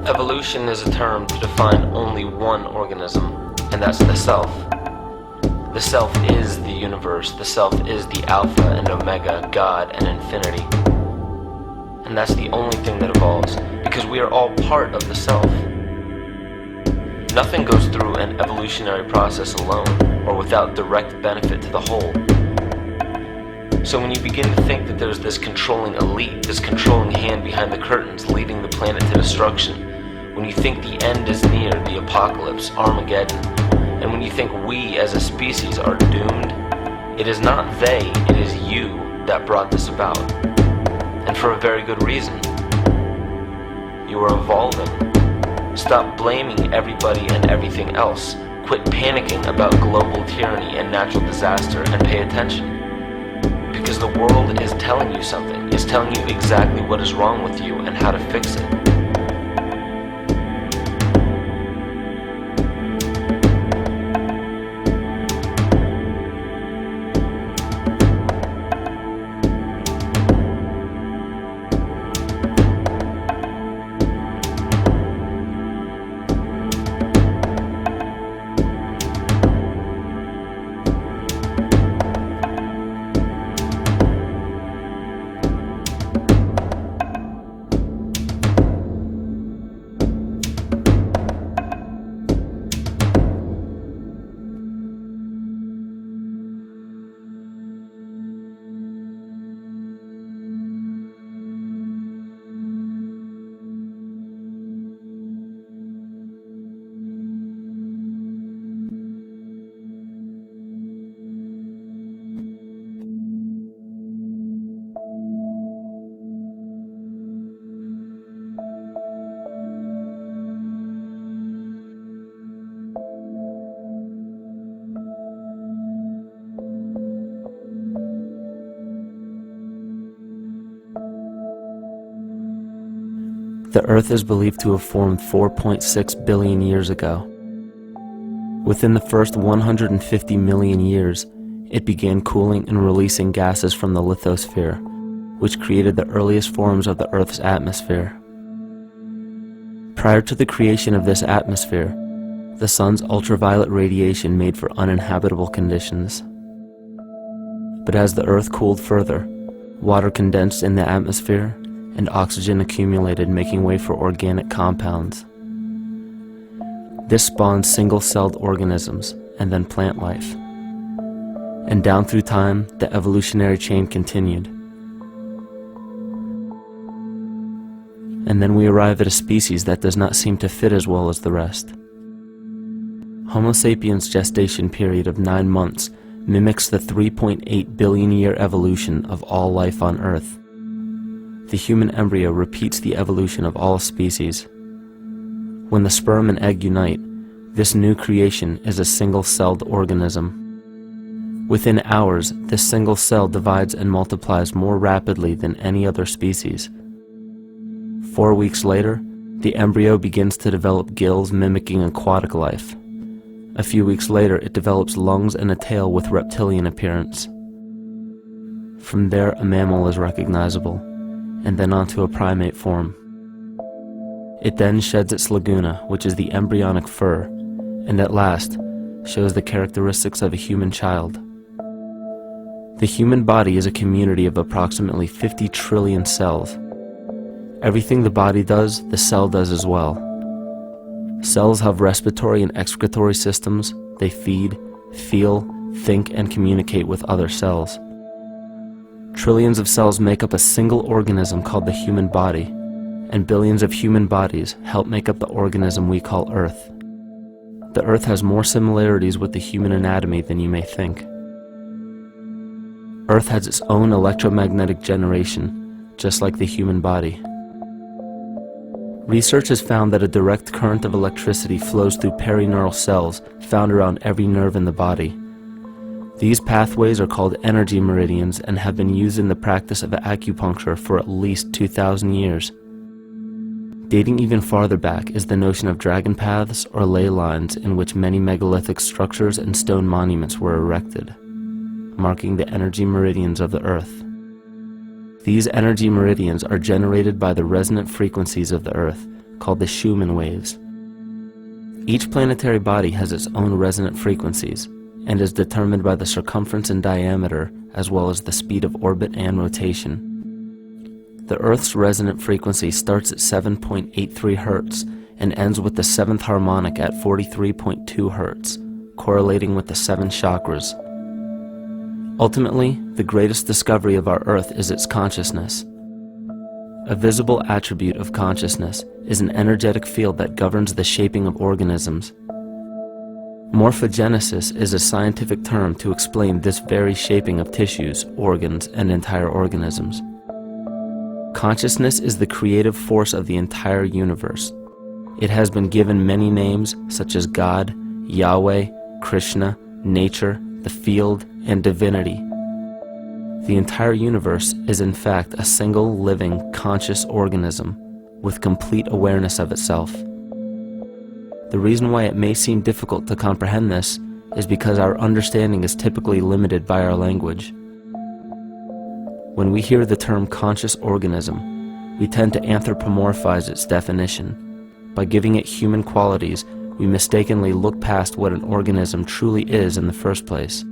Evolution is a term to define only one organism, and that's the self. The self is the universe, the self is the Alpha and Omega, God and infinity. And that's the only thing that evolves, because we are all part of the self. Nothing goes through an evolutionary process alone, or without direct benefit to the whole. So when you begin to think that there's this controlling elite, this controlling hand behind the curtains leading the planet to destruction, when you think the end is near, the apocalypse, Armageddon, and when you think we as a species are doomed, it is not they, it is you that brought this about. And for a very good reason. You are evolving. Stop blaming everybody and everything else. Quit panicking about global tyranny and natural disaster and pay attention. Because the world is telling you something. It's telling you exactly what is wrong with you and how to fix it. The Earth is believed to have formed 4.6 billion years ago. Within the first 150 million years, it began cooling and releasing gases from the lithosphere, which created the earliest forms of the Earth's atmosphere. Prior to the creation of this atmosphere, the sun's ultraviolet radiation made for uninhabitable conditions. But as the Earth cooled further, water condensed in the atmosphere, and oxygen accumulated, making way for organic compounds. This spawned single-celled organisms, and then plant life. And down through time, the evolutionary chain continued. And then we arrive at a species that does not seem to fit as well as the rest. Homo sapiens' gestation period of 9 months mimics the 3.8 billion year evolution of all life on Earth. The human embryo repeats the evolution of all species. When the sperm and egg unite, this new creation is a single-celled organism. Within hours, this single cell divides and multiplies more rapidly than any other species. 4 weeks later, the embryo begins to develop gills mimicking aquatic life. A few weeks later, it develops lungs and a tail with reptilian appearance. From there, a mammal is recognizable, and then onto a primate form. It then sheds its laguna, which is the embryonic fur, and at last shows the characteristics of a human child. The human body is a community of approximately 50 trillion cells. Everything the body does, the cell does as well. Cells have respiratory and excretory systems. They feed, feel, think, and communicate with other cells. Trillions of cells make up a single organism called the human body, and billions of human bodies help make up the organism we call Earth. The Earth has more similarities with the human anatomy than you may think. Earth has its own electromagnetic generation, just like the human body. Research has found that a direct current of electricity flows through perineural cells found around every nerve in the body. These pathways are called energy meridians and have been used in the practice of acupuncture for at least 2,000 years. Dating even farther back is the notion of dragon paths or ley lines in which many megalithic structures and stone monuments were erected, marking the energy meridians of the Earth. These energy meridians are generated by the resonant frequencies of the Earth, called the Schumann waves. Each planetary body has its own resonant frequencies and is determined by the circumference and diameter as well as the speed of orbit and rotation. The Earth's resonant frequency starts at 7.83 Hz and ends with the 7th harmonic at 43.2 Hz, correlating with the 7 chakras. Ultimately, the greatest discovery of our Earth is its consciousness. A visible attribute of consciousness is an energetic field that governs the shaping of organisms. Morphogenesis is a scientific term to explain this very shaping of tissues, organs, and entire organisms. Consciousness is the creative force of the entire universe. It has been given many names such as God, Yahweh, Krishna, nature, the field, and divinity. The entire universe is in fact a single living conscious organism with complete awareness of itself. The reason why it may seem difficult to comprehend this is because our understanding is typically limited by our language. When we hear the term conscious organism, we tend to anthropomorphize its definition. By giving it human qualities, we mistakenly look past what an organism truly is in the first place.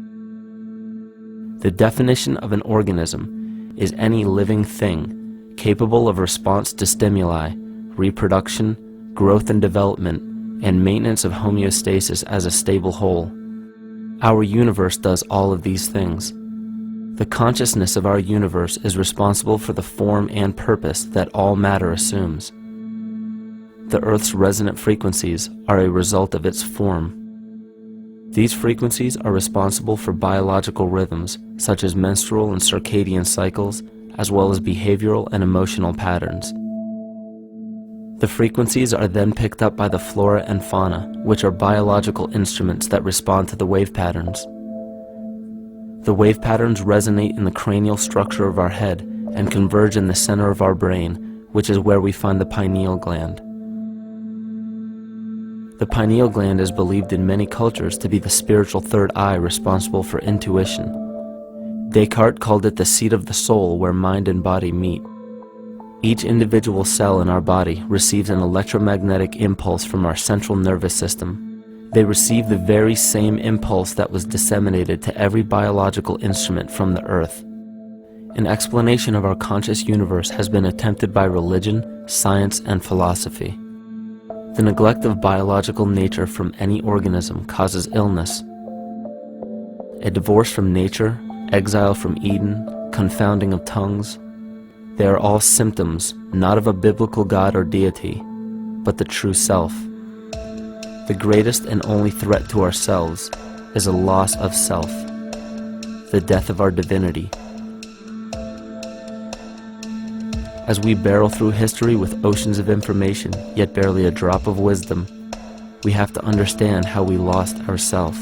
The definition of an organism is any living thing capable of response to stimuli, reproduction, growth and development, and maintenance of homeostasis as a stable whole. Our universe does all of these things. The consciousness of our universe is responsible for the form and purpose that all matter assumes. The Earth's resonant frequencies are a result of its form. These frequencies are responsible for biological rhythms, such as menstrual and circadian cycles, as well as behavioral and emotional patterns. The frequencies are then picked up by the flora and fauna, which are biological instruments that respond to the wave patterns. The wave patterns resonate in the cranial structure of our head and converge in the center of our brain, which is where we find the pineal gland. The pineal gland is believed in many cultures to be the spiritual third eye responsible for intuition. Descartes called it the seat of the soul where mind and body meet. Each individual cell in our body receives an electromagnetic impulse from our central nervous system. They receive the very same impulse that was disseminated to every biological instrument from the earth. An explanation of our conscious universe has been attempted by religion, science, and philosophy. The neglect of biological nature from any organism causes illness. A divorce from nature, exile from Eden, confounding of tongues, they are all symptoms not of a biblical God or deity, but the true self. The greatest and only threat to ourselves is a loss of self, the death of our divinity. As we barrel through history with oceans of information, yet barely a drop of wisdom, we have to understand how we lost ourself.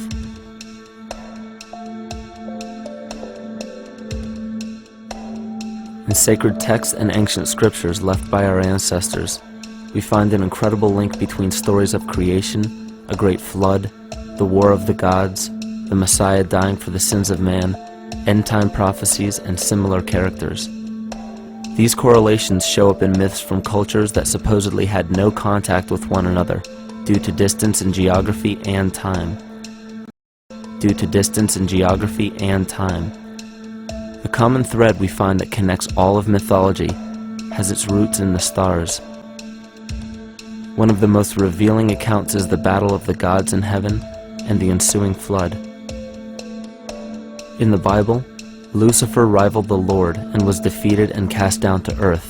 In sacred texts and ancient scriptures left by our ancestors, we find an incredible link between stories of creation, a great flood, the war of the gods, the Messiah dying for the sins of man, end-time prophecies, and similar characters. These correlations show up in myths from cultures that supposedly had no contact with one another due to distance in geography and time. The common thread we find that connects all of mythology has its roots in the stars. One of the most revealing accounts is the battle of the gods in heaven and the ensuing flood. In the Bible, Lucifer rivaled the Lord and was defeated and cast down to earth.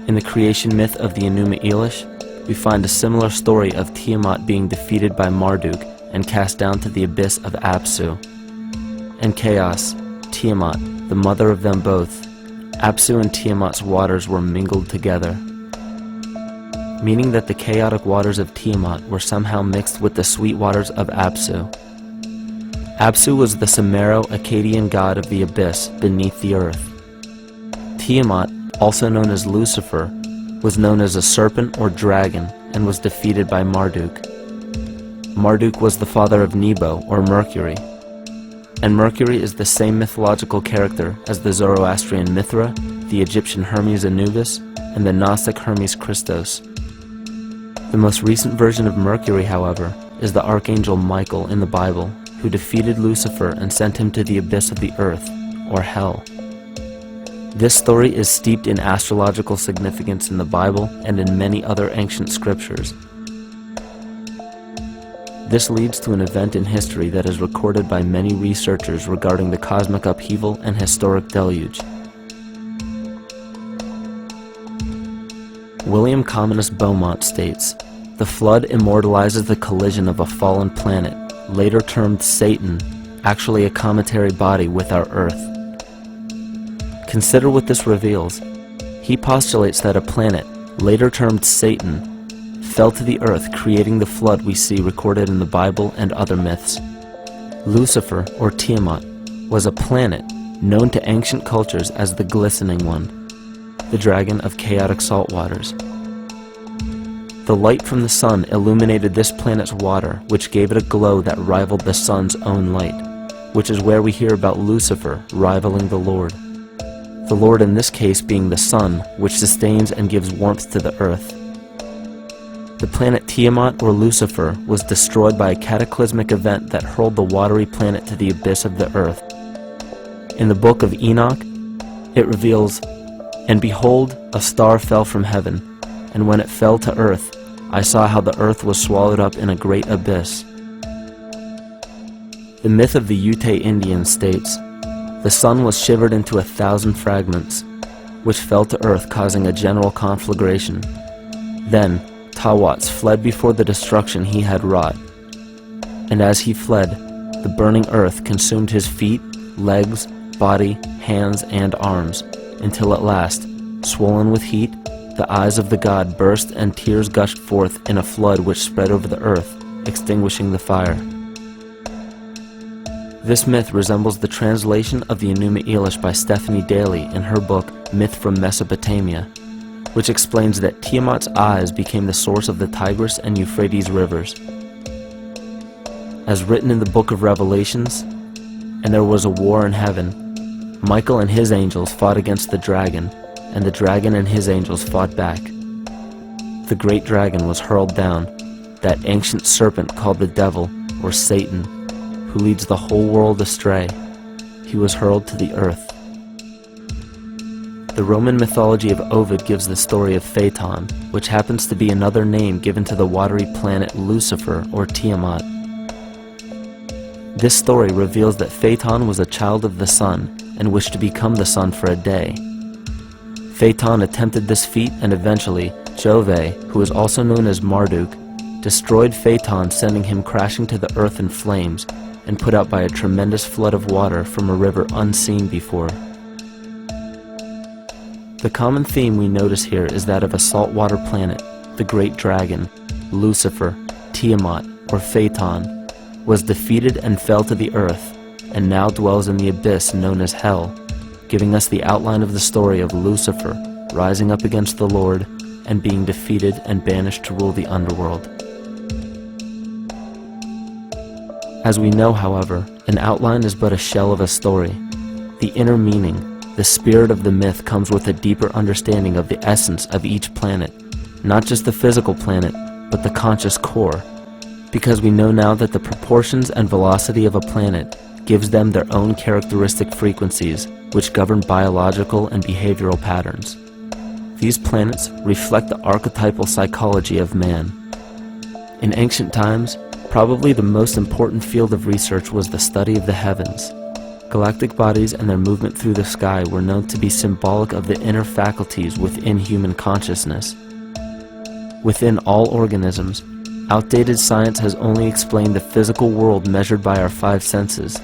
In the creation myth of the Enuma Elish, we find a similar story of Tiamat being defeated by Marduk and cast down to the abyss of Apsu. In chaos, Tiamat, the mother of them both, Apsu and Tiamat's waters were mingled together, meaning that the chaotic waters of Tiamat were somehow mixed with the sweet waters of Apsu. Apsu was the Sumero-Akkadian god of the abyss beneath the earth. Tiamat, also known as Lucifer, was known as a serpent or dragon and was defeated by Marduk. Marduk was the father of Nebo or Mercury, and Mercury is the same mythological character as the Zoroastrian Mithra, the Egyptian Hermes Anubis, and the Gnostic Hermes Christos. The most recent version of Mercury, however, is the Archangel Michael in the Bible, who defeated Lucifer and sent him to the abyss of the earth, or hell. This story is steeped in astrological significance in the Bible and in many other ancient scriptures. This leads to an event in history that is recorded by many researchers regarding the cosmic upheaval and historic deluge. William Commonus Beaumont states, "The flood immortalizes the collision of a fallen planet, later termed Satan, actually a cometary body with our Earth." Consider what this reveals. He postulates that a planet, later termed Satan, fell to the earth, creating the flood we see recorded in the Bible and other myths. Lucifer, or Tiamat, was a planet known to ancient cultures as the Glistening One, the dragon of chaotic salt waters. The light from the sun illuminated this planet's water, which gave it a glow that rivaled the sun's own light, which is where we hear about Lucifer rivaling the Lord. The Lord in this case being the sun, which sustains and gives warmth to the earth. The planet Tiamat, or Lucifer, was destroyed by a cataclysmic event that hurled the watery planet to the abyss of the earth. In the book of Enoch, it reveals, "And behold, a star fell from heaven, and when it fell to earth, I saw how the earth was swallowed up in a great abyss." The myth of the Ute Indians states, "The sun was shivered into 1,000 fragments, which fell to earth, causing a general conflagration. Then Tawats fled before the destruction he had wrought. And as he fled, the burning earth consumed his feet, legs, body, hands, and arms, until at last, swollen with heat, the eyes of the god burst and tears gushed forth in a flood which spread over the earth, extinguishing the fire." This myth resembles the translation of the Enuma Elish by Stephanie Daly in her book Myth from Mesopotamia, which explains that Tiamat's eyes became the source of the Tigris and Euphrates rivers. As written in the book of Revelations, "And there was a war in heaven. Michael and his angels fought against the dragon, and the dragon and his angels fought back. The great dragon was hurled down, that ancient serpent called the devil, or Satan, who leads the whole world astray. He was hurled to the earth." The Roman mythology of Ovid gives the story of Phaeton, which happens to be another name given to the watery planet Lucifer, or Tiamat. This story reveals that Phaeton was a child of the sun and wished to become the sun for a day. Phaeton attempted this feat, and eventually Jove, who is also known as Marduk, destroyed Phaeton, sending him crashing to the earth in flames and put out by a tremendous flood of water from a river unseen before. The common theme we notice here is that of a saltwater planet, the great dragon, Lucifer, Tiamat, or Phaeton, was defeated and fell to the earth, and now dwells in the abyss known as hell, giving us the outline of the story of Lucifer rising up against the Lord and being defeated and banished to rule the underworld. As we know, however, an outline is but a shell of a story. The inner meaning, the spirit of the myth, comes with a deeper understanding of the essence of each planet, not just the physical planet, but the conscious core, because we know now that the proportions and velocity of a planet gives them their own characteristic frequencies, which govern biological and behavioral patterns. These planets reflect the archetypal psychology of man. In ancient times, probably the most important field of research was the study of the heavens. Galactic bodies and their movement through the sky were known to be symbolic of the inner faculties within human consciousness. Within all organisms, outdated science has only explained the physical world measured by our five senses.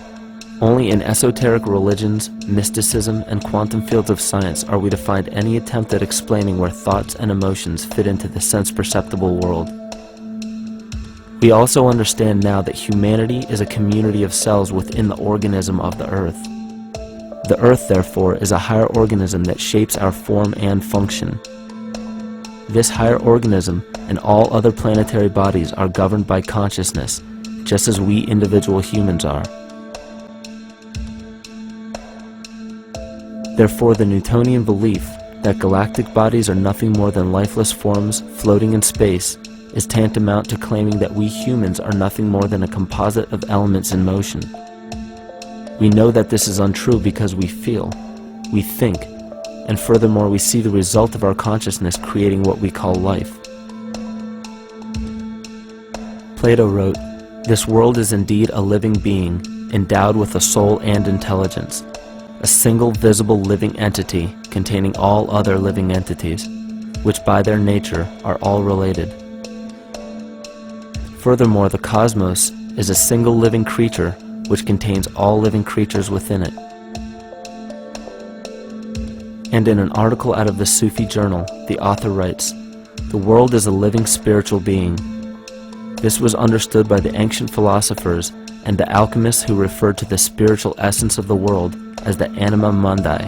Only in esoteric religions, mysticism, and quantum fields of science are we to find any attempt at explaining where thoughts and emotions fit into the sense-perceptible world. We also understand now that humanity is a community of cells within the organism of the Earth. The Earth, therefore, is a higher organism that shapes our form and function. This higher organism and all other planetary bodies are governed by consciousness, just as we individual humans are. Therefore, the Newtonian belief that galactic bodies are nothing more than lifeless forms floating in space is tantamount to claiming that we humans are nothing more than a composite of elements in motion. We know that this is untrue because we feel, we think, and furthermore we see the result of our consciousness creating what we call life. Plato wrote, "This world is indeed a living being, endowed with a soul and intelligence, a single visible living entity containing all other living entities, which by their nature are all related." Furthermore, the cosmos is a single living creature which contains all living creatures within it. And in an article out of the Sufi journal, the author writes, "The world is a living spiritual being." This was understood by the ancient philosophers and the alchemists who referred to the spiritual essence of the world as the anima mundi,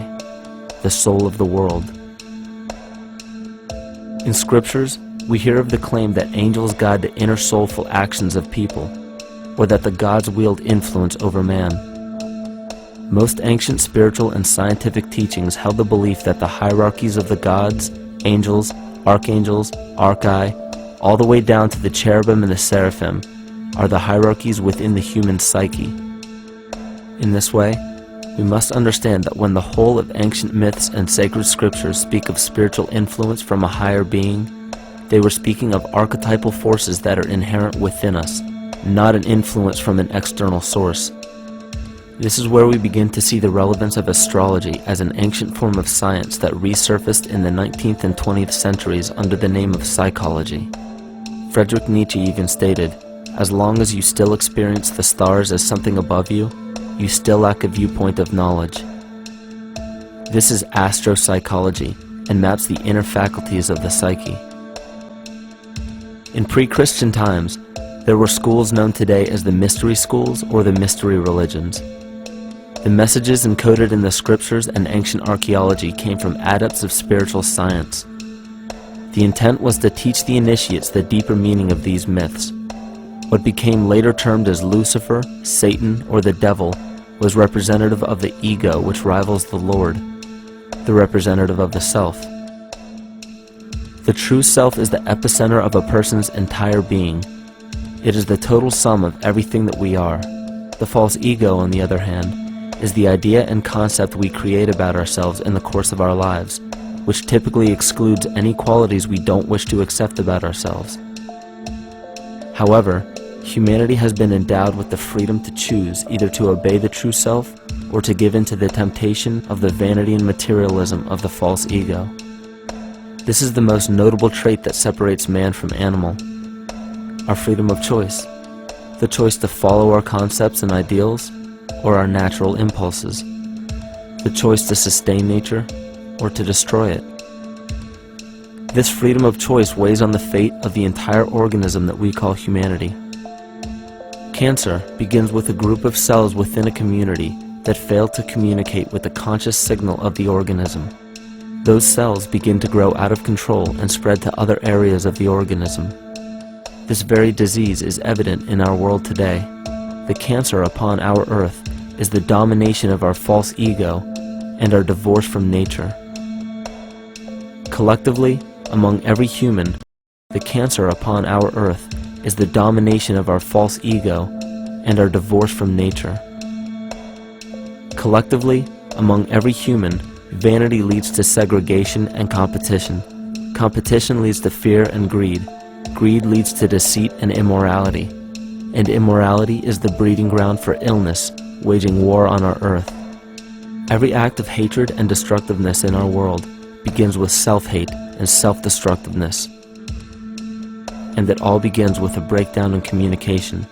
the soul of the world. In scriptures, we hear of the claim that angels guide the inner soulful actions of people, or that the gods wield influence over man. Most ancient spiritual and scientific teachings held the belief that the hierarchies of the gods, angels, archangels, archai, all the way down to the cherubim and the seraphim, are the hierarchies within the human psyche. In this way, we must understand that when the whole of ancient myths and sacred scriptures speak of spiritual influence from a higher being, they were speaking of archetypal forces that are inherent within us, not an influence from an external source. This is where we begin to see the relevance of astrology as an ancient form of science that resurfaced in the 19th and 20th centuries under the name of psychology. Friedrich Nietzsche even stated, "As long as you still experience the stars as something above you, you still lack a viewpoint of knowledge." This is astropsychology and maps the inner faculties of the psyche. In pre-Christian times, there were schools known today as the mystery schools or the mystery religions. The messages encoded in the scriptures and ancient archaeology came from adepts of spiritual science. The intent was to teach the initiates the deeper meaning of these myths. What became later termed as Lucifer, Satan, or the devil was representative of the ego which rivals the Lord, the representative of the self. The true self is the epicenter of a person's entire being. It is the total sum of everything that we are. The false ego, on the other hand, is the idea and concept we create about ourselves in the course of our lives, which typically excludes any qualities we don't wish to accept about ourselves. However, humanity has been endowed with the freedom to choose either to obey the true self or to give in to the temptation of the vanity and materialism of the false ego. This is the most notable trait that separates man from animal: our freedom of choice, the choice to follow our concepts and ideals or our natural impulses, the choice to sustain nature or to destroy it. This freedom of choice weighs on the fate of the entire organism that we call humanity. Cancer begins with a group of cells within a community that fail to communicate with the conscious signal of the organism. Those cells begin to grow out of control and spread to other areas of the organism. This very disease is evident in our world today. The cancer upon our earth is the domination of our false ego and our divorce from nature. Collectively, among every human, the cancer upon our earth is the domination of our false ego and our divorce from nature. Collectively, among every human, vanity leads to segregation and competition. Competition leads to fear and greed. Greed leads to deceit and immorality. And immorality is the breeding ground for illness, waging war on our earth. Every act of hatred and destructiveness in our world begins with self-hate and self-destructiveness. And it all begins with a breakdown in communication.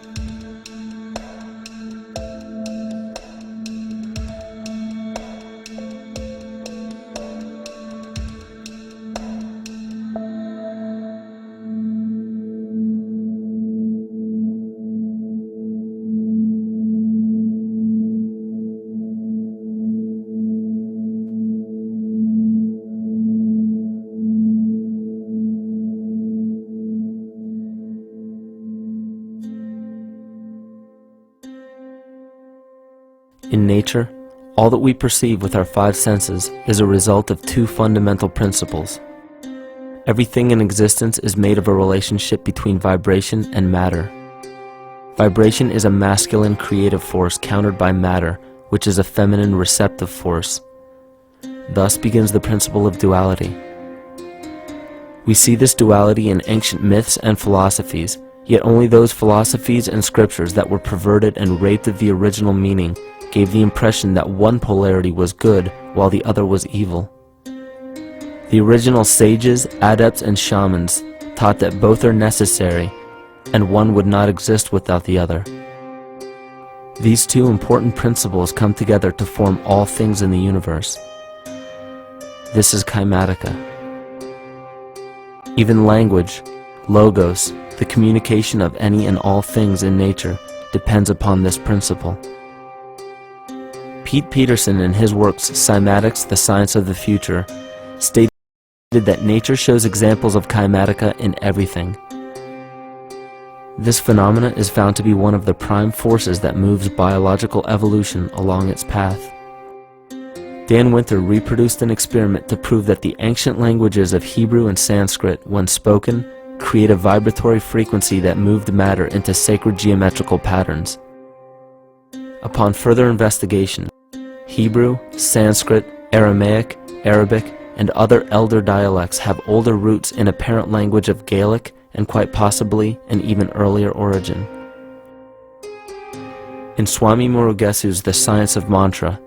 In nature, all that we perceive with our five senses is a result of two fundamental principles. Everything in existence is made of a relationship between vibration and matter. Vibration is a masculine creative force countered by matter, which is a feminine receptive force. Thus begins the principle of duality. We see this duality in ancient myths and philosophies, yet only those philosophies and scriptures that were perverted and raped of the original meaning gave the impression that one polarity was good while the other was evil. The original sages, adepts, and shamans taught that both are necessary, and one would not exist without the other. These two important principles come together to form all things in the universe. This is Kymatica. Even language, logos, the communication of any and all things in nature, depends upon this principle. Pete Peterson, in his works Cymatics, the Science of the Future, stated that nature shows examples of Kymatica in everything. This phenomena is found to be one of the prime forces that moves biological evolution along its path. Dan Winter reproduced an experiment to prove that the ancient languages of Hebrew and Sanskrit, when spoken, create a vibratory frequency that moved matter into sacred geometrical patterns. Upon further investigation, Hebrew, Sanskrit, Aramaic, Arabic, and other elder dialects have older roots in a parent language of Gaelic and quite possibly an even earlier origin. In Swami Murugesu's The Science of Mantra,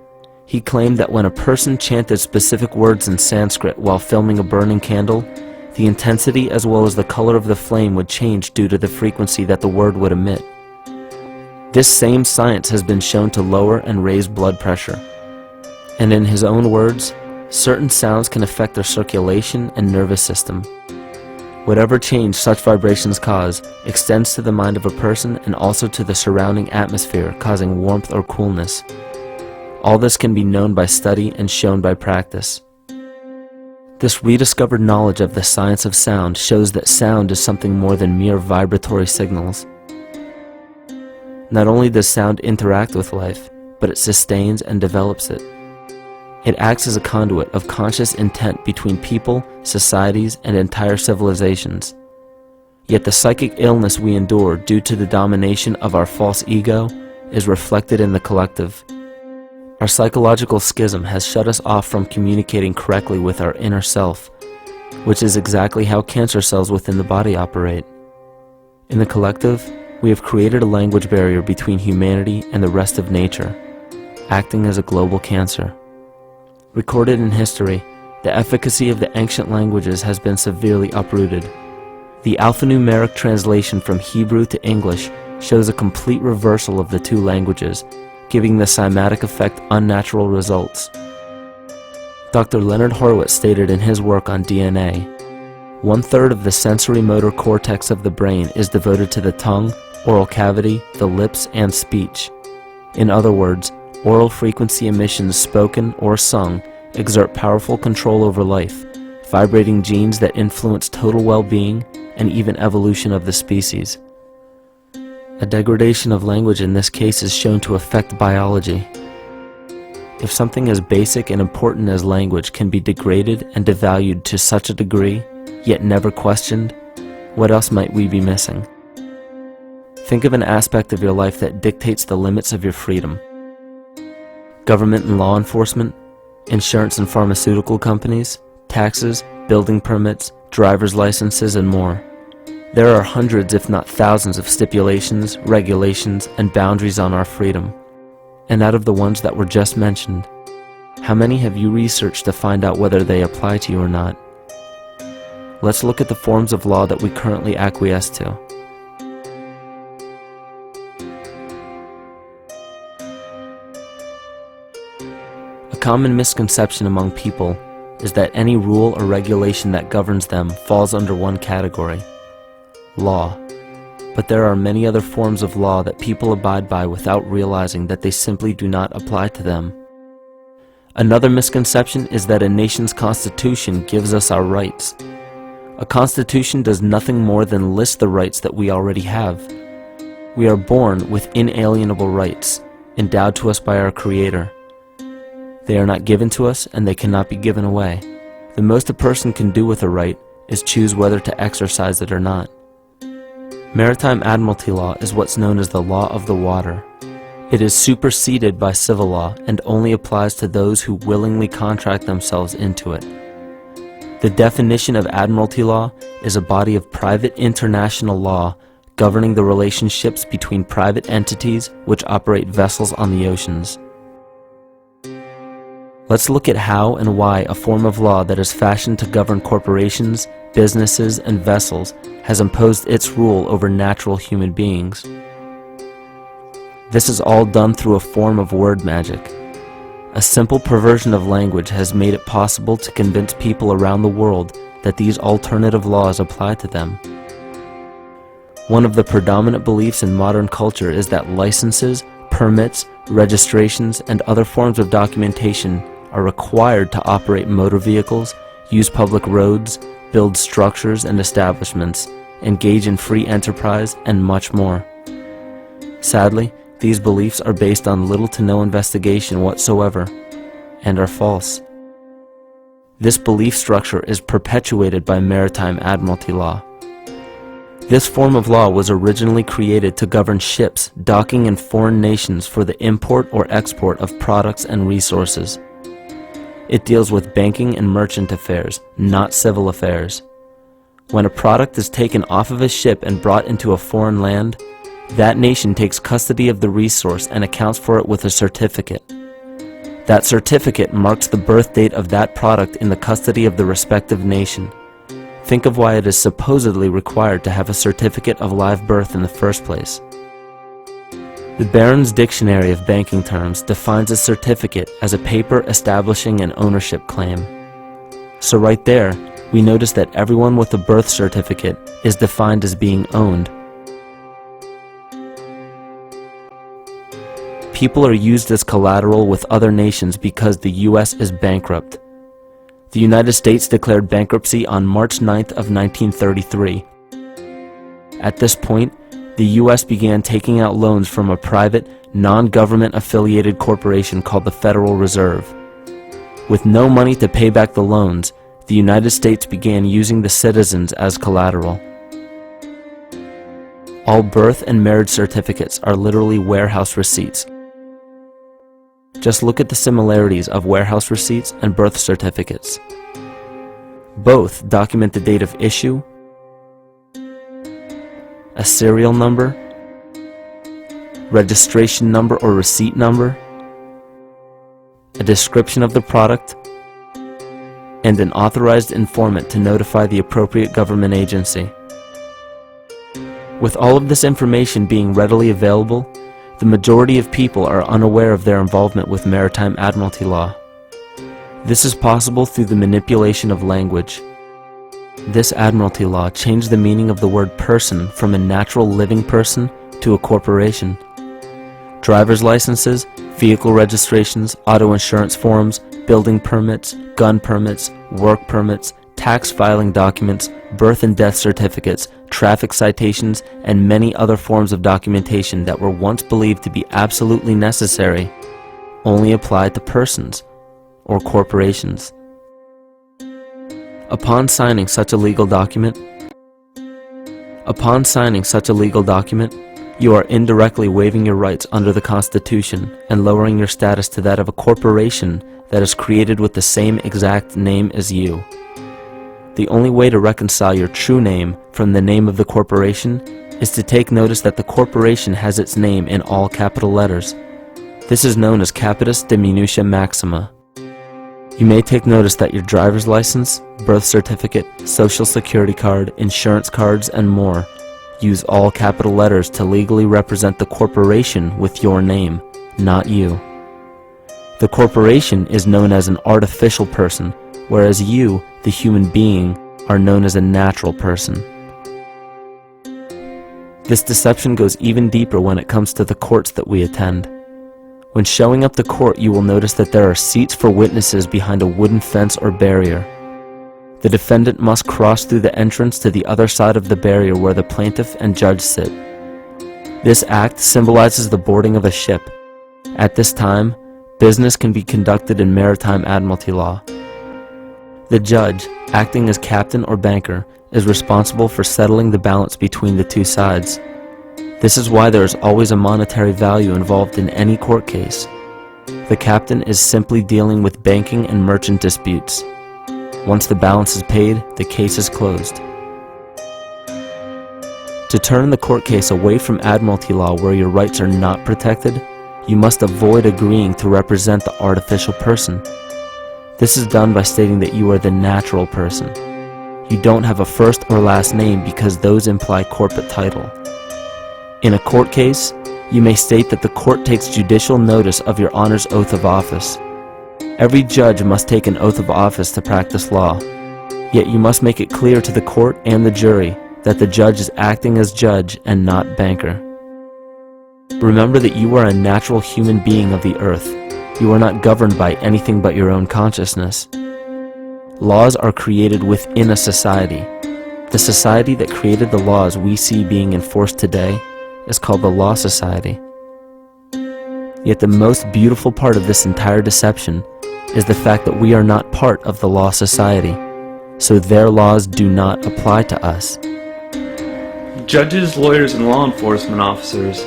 he claimed that when a person chanted specific words in Sanskrit while filming a burning candle, the intensity as well as the color of the flame would change due to the frequency that the word would emit. This same science has been shown to lower and raise blood pressure. And in his own words, certain sounds can affect their circulation and nervous system. Whatever change such vibrations cause extends to the mind of a person and also to the surrounding atmosphere, causing warmth or coolness. All this can be known by study and shown by practice. This rediscovered knowledge of the science of sound shows that sound is something more than mere vibratory signals. Not only does sound interact with life, but it sustains and develops it. It acts as a conduit of conscious intent between people, societies, and entire civilizations. Yet the psychic illness we endure due to the domination of our false ego is reflected in the collective. Our psychological schism has shut us off from communicating correctly with our inner self, which is exactly how cancer cells within the body operate. In the collective, we have created a language barrier between humanity and the rest of nature, acting as a global cancer. Recorded in history, the efficacy of the ancient languages has been severely uprooted. The alphanumeric translation from Hebrew to English shows a complete reversal of the two languages, giving the cymatic effect unnatural results. Dr. Leonard Horowitz stated in his work on DNA, 1/3 of the sensory motor cortex of the brain is devoted to the tongue, oral cavity, the lips, and speech. In other words, oral frequency emissions spoken or sung exert powerful control over life, vibrating genes that influence total well-being and even evolution of the species. A degradation of language in this case is shown to affect biology. If something as basic and important as language can be degraded and devalued to such a degree, yet never questioned, what else might we be missing? Think of an aspect of your life that dictates the limits of your freedom. Government and law enforcement, insurance and pharmaceutical companies, taxes, building permits, driver's licenses, and more. There are hundreds if not thousands of stipulations, regulations, and boundaries on our freedom. And out of the ones that were just mentioned, how many have you researched to find out whether they apply to you or not? Let's look at the forms of law that we currently acquiesce to. A common misconception among people is that any rule or regulation that governs them falls under one category: law. But there are many other forms of law that people abide by without realizing that they simply do not apply to them. Another misconception is that a nation's constitution gives us our rights. A constitution does nothing more than list the rights that we already have. We are born with inalienable rights, endowed to us by our Creator. They are not given to us, and they cannot be given away. The most a person can do with a right is choose whether to exercise it or not. Maritime Admiralty law is what's known as the law of the water. It is superseded by civil law and only applies to those who willingly contract themselves into it. The definition of Admiralty law is a body of private international law governing the relationships between private entities which operate vessels on the oceans. Let's look at how and why a form of law that is fashioned to govern corporations, businesses, and vessels has imposed its rule over natural human beings. This is all done through a form of word magic. A simple perversion of language has made it possible to convince people around the world that these alternative laws apply to them. One of the predominant beliefs in modern culture is that licenses, permits, registrations, and other forms of documentation are required to operate motor vehicles, use public roads, build structures and establishments, engage in free enterprise, and much more. Sadly, these beliefs are based on little to no investigation whatsoever, and are false. This belief structure is perpetuated by Maritime Admiralty law. This form of law was originally created to govern ships docking in foreign nations for the import or export of products and resources. It deals with banking and merchant affairs, not civil affairs. When a product is taken off of a ship and brought into a foreign land, that nation takes custody of the resource and accounts for it with a certificate. That certificate marks the birth date of that product in the custody of the respective nation. Think of why it is supposedly required to have a certificate of live birth in the first place. The Barron's Dictionary of Banking Terms defines a certificate as a paper establishing an ownership claim. So right there, we notice that everyone with a birth certificate is defined as being owned. People are used as collateral with other nations because the U.S. is bankrupt. The United States declared bankruptcy on March 9th of 1933. At this point, the U.S. began taking out loans from a private, non-government affiliated corporation called the Federal Reserve. With no money to pay back the loans, the United States began using the citizens as collateral. All birth and marriage certificates are literally warehouse receipts. Just look at the similarities of warehouse receipts and birth certificates. Both document the date of issue, a serial number, registration number or receipt number, a description of the product, and an authorized informant to notify the appropriate government agency. With all of this information being readily available, the majority of people are unaware of their involvement with Maritime Admiralty law. This is possible through the manipulation of language. This Admiralty law changed the meaning of the word person from a natural living person to a corporation. Driver's licenses, vehicle registrations, auto insurance forms, building permits, gun permits, work permits, tax filing documents, birth and death certificates, traffic citations, and many other forms of documentation that were once believed to be absolutely necessary only apply to persons or corporations. Upon signing such a legal document, you are indirectly waiving your rights under the Constitution and lowering your status to that of a corporation that is created with the same exact name as you. The only way to reconcile your true name from the name of the corporation is to take notice that the corporation has its name in all capital letters. This is known as capitis diminutia maxima. You may take notice that your driver's license, birth certificate, social security card, insurance cards, and more use all capital letters to legally represent the corporation with your name, not you. The corporation is known as an artificial person, whereas you, the human being, are known as a natural person. This deception goes even deeper when it comes to the courts that we attend. When showing up to court, you will notice that there are seats for witnesses behind a wooden fence or barrier. The defendant must cross through the entrance to the other side of the barrier where the plaintiff and judge sit. This act symbolizes the boarding of a ship. At this time, business can be conducted in Maritime Admiralty law. The judge, acting as captain or banker, is responsible for settling the balance between the two sides. This is why there is always a monetary value involved in any court case. The captain is simply dealing with banking and merchant disputes. Once the balance is paid, the case is closed. To turn the court case away from admiralty law where your rights are not protected, you must avoid agreeing to represent the artificial person. This is done by stating that you are the natural person. You don't have a first or last name because those imply corporate title. In a court case, you may state that the court takes judicial notice of your honor's oath of office. Every judge must take an oath of office to practice law, yet you must make it clear to the court and the jury that the judge is acting as judge and not banker. Remember that you are a natural human being of the earth. You are not governed by anything but your own consciousness. Laws are created within a society. The society that created the laws we see being enforced today is called the Law Society. Yet the most beautiful part of this entire deception is the fact that we are not part of the Law Society, so their laws do not apply to us. Judges, lawyers, and law enforcement officers,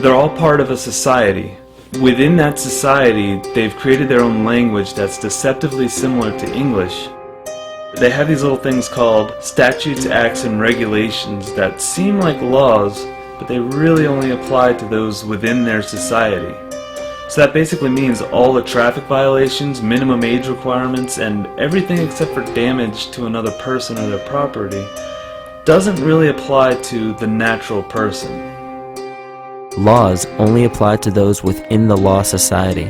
they're all part of a society. Within that society, they've created their own language that's deceptively similar to English. They have these little things called statutes, acts, and regulations that seem like laws, but they really only apply to those within their society. So that basically means all the traffic violations, minimum age requirements, and everything except for damage to another person or their property doesn't really apply to the natural person. Laws only apply to those within the Law Society.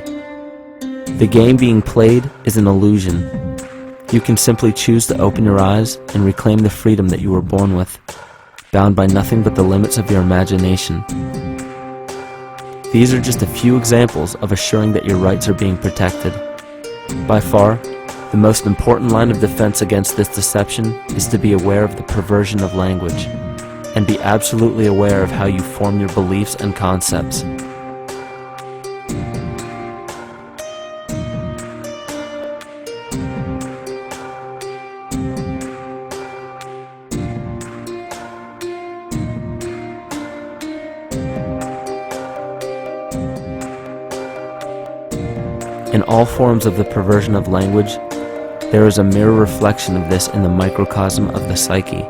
The game being played is an illusion. You can simply choose to open your eyes and reclaim the freedom that you were born with, bound by nothing but the limits of your imagination. These are just a few examples of assuring that your rights are being protected. By far, the most important line of defense against this deception is to be aware of the perversion of language, and be absolutely aware of how you form your beliefs and concepts. In all forms of the perversion of language, there is a mirror reflection of this in the microcosm of the psyche.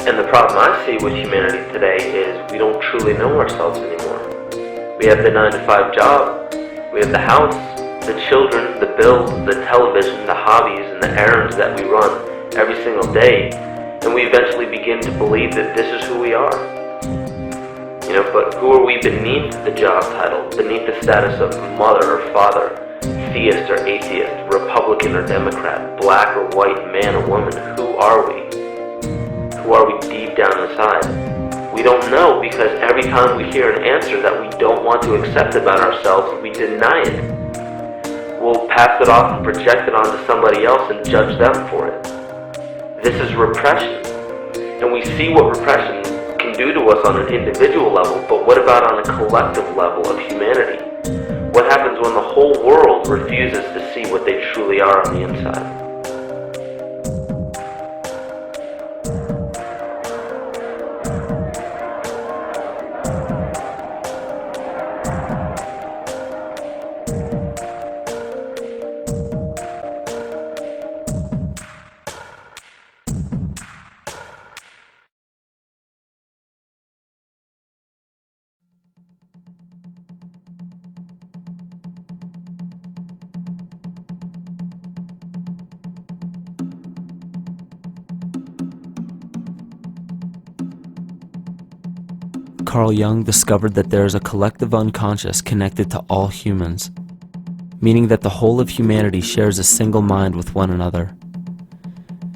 And the problem I see with humanity today is we don't truly know ourselves anymore. We have the 9-to-5 job, we have the house, the children, the bills, the television, the hobbies, and the errands that we run every single day, and we eventually begin to believe that this is who we are. But who are we beneath the job title, beneath the status of mother or father, theist or atheist, Republican or Democrat, black or white, man or woman? Who are we? Who are we deep down inside? We don't know, because every time we hear an answer that we don't want to accept about ourselves, we deny it. We'll pass it off and project it onto somebody else and judge them for it. This is repression. And we see what repression can do to us on an individual level, but what about on a collective level of humanity? What happens when the whole world refuses to see what they truly are on the inside? Carl Jung discovered that there is a collective unconscious connected to all humans, meaning that the whole of humanity shares a single mind with one another.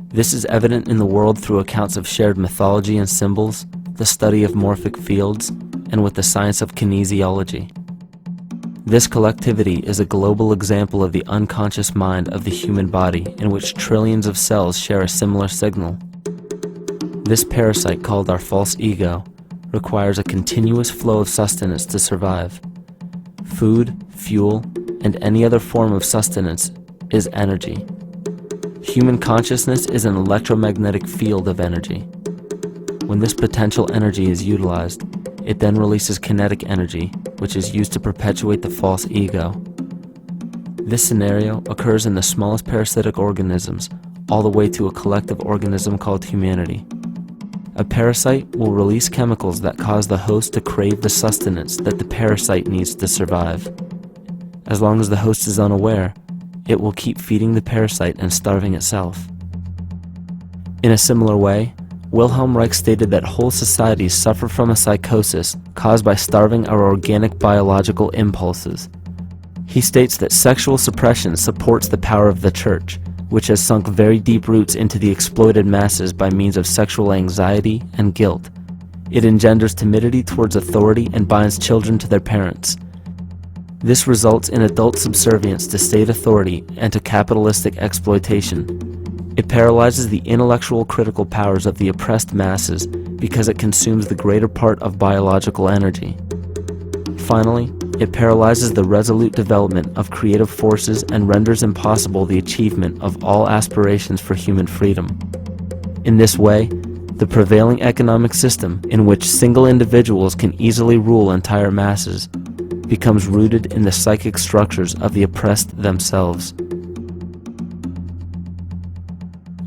This is evident in the world through accounts of shared mythology and symbols, the study of morphic fields, and with the science of kinesiology. This collectivity is a global example of the unconscious mind of the human body, in which trillions of cells share a similar signal. This parasite, called our false ego, requires a continuous flow of sustenance to survive. food, fuel, and any other form of sustenance is energy. Human consciousness is an electromagnetic field of energy. When this potential energy is utilized, it then releases kinetic energy, which is used to perpetuate the false ego. This scenario occurs in the smallest parasitic organisms, all the way to a collective organism called humanity. A parasite will release chemicals that cause the host to crave the sustenance that the parasite needs to survive. As long as the host is unaware, it will keep feeding the parasite and starving itself. In a similar way, Wilhelm Reich stated that whole societies suffer from a psychosis caused by starving our organic biological impulses. He states that sexual suppression supports the power of the church, which has sunk very deep roots into the exploited masses by means of sexual anxiety and guilt. It engenders timidity towards authority and binds children to their parents. This results in adult subservience to state authority and to capitalistic exploitation. It paralyzes the intellectual critical powers of the oppressed masses because it consumes the greater part of biological energy. Finally, it paralyzes the resolute development of creative forces and renders impossible the achievement of all aspirations for human freedom. In this way, the prevailing economic system, in which single individuals can easily rule entire masses, becomes rooted in the psychic structures of the oppressed themselves.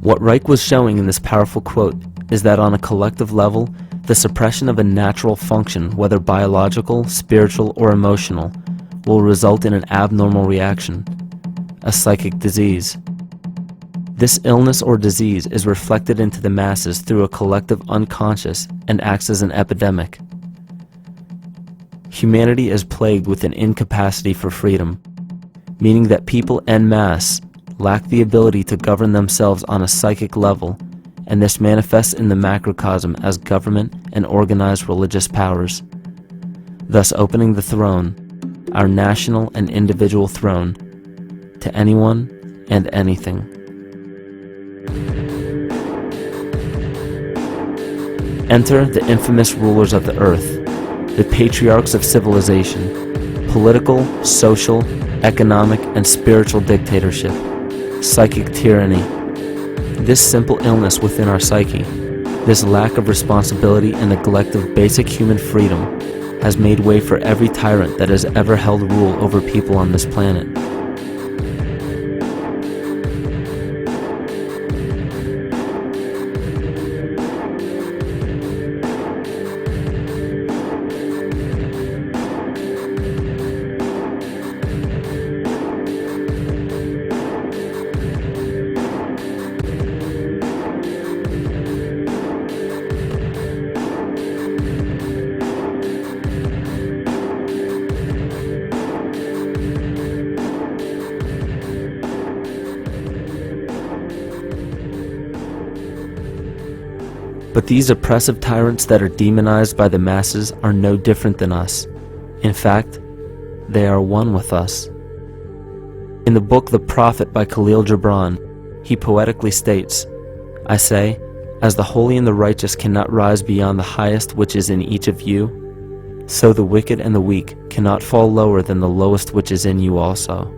What Reich was showing in this powerful quote is that on a collective level, the suppression of a natural function, whether biological, spiritual, or emotional, will result in an abnormal reaction, a psychic disease. This illness or disease is reflected into the masses through a collective unconscious and acts as an epidemic. Humanity is plagued with an incapacity for freedom, meaning that people en masse lack the ability to govern themselves on a psychic level, and this manifests in the macrocosm as government and organized religious powers, thus opening the throne, our national and individual throne, to anyone and anything. Enter the infamous rulers of the earth, the patriarchs of civilization, political, social, economic, and spiritual dictatorship, psychic tyranny. This simple illness within our psyche, this lack of responsibility and neglect of basic human freedom, has made way for every tyrant that has ever held rule over people on this planet. But these oppressive tyrants that are demonized by the masses are no different than us. In fact, they are one with us. In the book The Prophet by Khalil Gibran, he poetically states, "I say, as the holy and the righteous cannot rise beyond the highest which is in each of you, so the wicked and the weak cannot fall lower than the lowest which is in you also."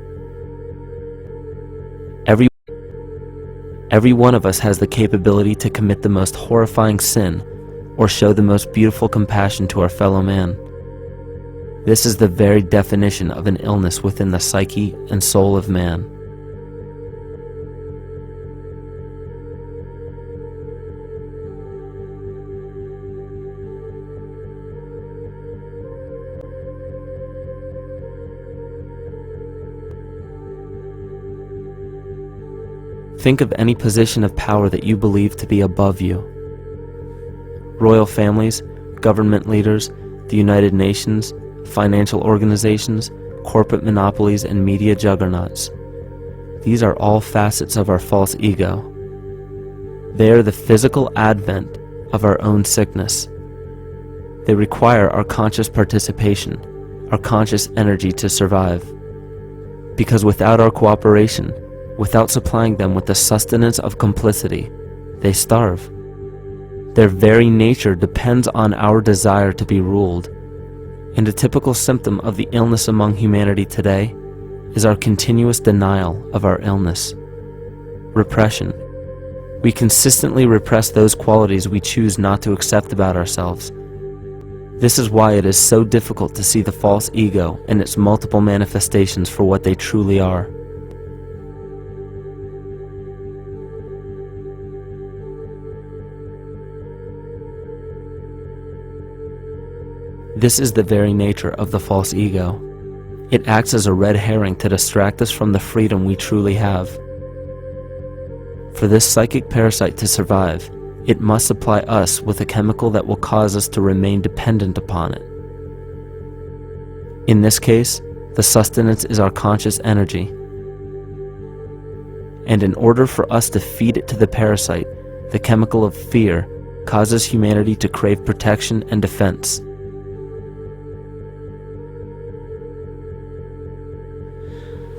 Every one of us has the capability to commit the most horrifying sin or show the most beautiful compassion to our fellow man. This is the very definition of an illness within the psyche and soul of man. Think of any position of power that you believe to be above you. Royal families, government leaders, the United Nations, financial organizations, corporate monopolies, and media juggernauts. These are all facets of our false ego. They are the physical advent of our own sickness. They require our conscious participation, our conscious energy to survive. Because without our cooperation, without supplying them with the sustenance of complicity, they starve. Their very nature depends on our desire to be ruled. And a typical symptom of the illness among humanity today is our continuous denial of our illness. Repression. We consistently repress those qualities we choose not to accept about ourselves. This is why it is so difficult to see the false ego and its multiple manifestations for what they truly are. This is the very nature of the false ego. It acts as a red herring to distract us from the freedom we truly have. For this psychic parasite to survive, it must supply us with a chemical that will cause us to remain dependent upon it. In this case, the sustenance is our conscious energy. And in order for us to feed it to the parasite, the chemical of fear causes humanity to crave protection and defense.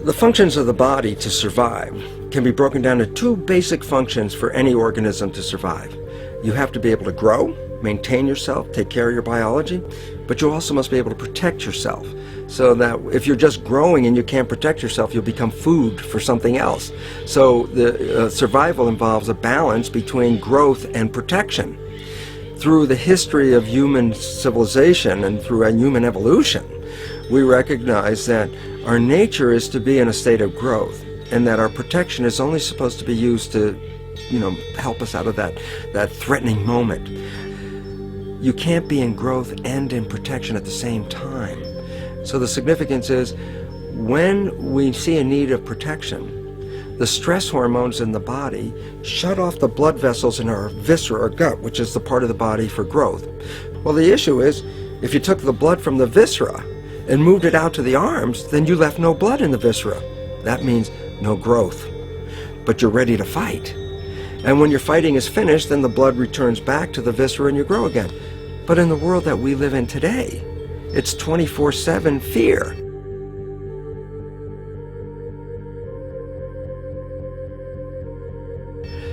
The functions of the body to survive can be broken down to two basic functions for any organism to survive. You have to be able to grow, maintain yourself, take care of your biology, but you also must be able to protect yourself, so that if you're just growing and you can't protect yourself, you'll become food for something else. So the survival involves a balance between growth and protection. Through the history of human civilization and through human evolution, we recognize that our nature is to be in a state of growth, and that our protection is only supposed to be used to, help us out of that threatening moment. You can't be in growth and in protection at the same time. So the significance is, when we see a need of protection, the stress hormones in the body shut off the blood vessels in our viscera or gut, which is the part of the body for growth. Well, the issue is, if you took the blood from the viscera and moved it out to the arms, then you left no blood in the viscera. That means no growth. But you're ready to fight. And when your fighting is finished, then the blood returns back to the viscera and you grow again. But in the world that we live in today, it's 24/7 fear.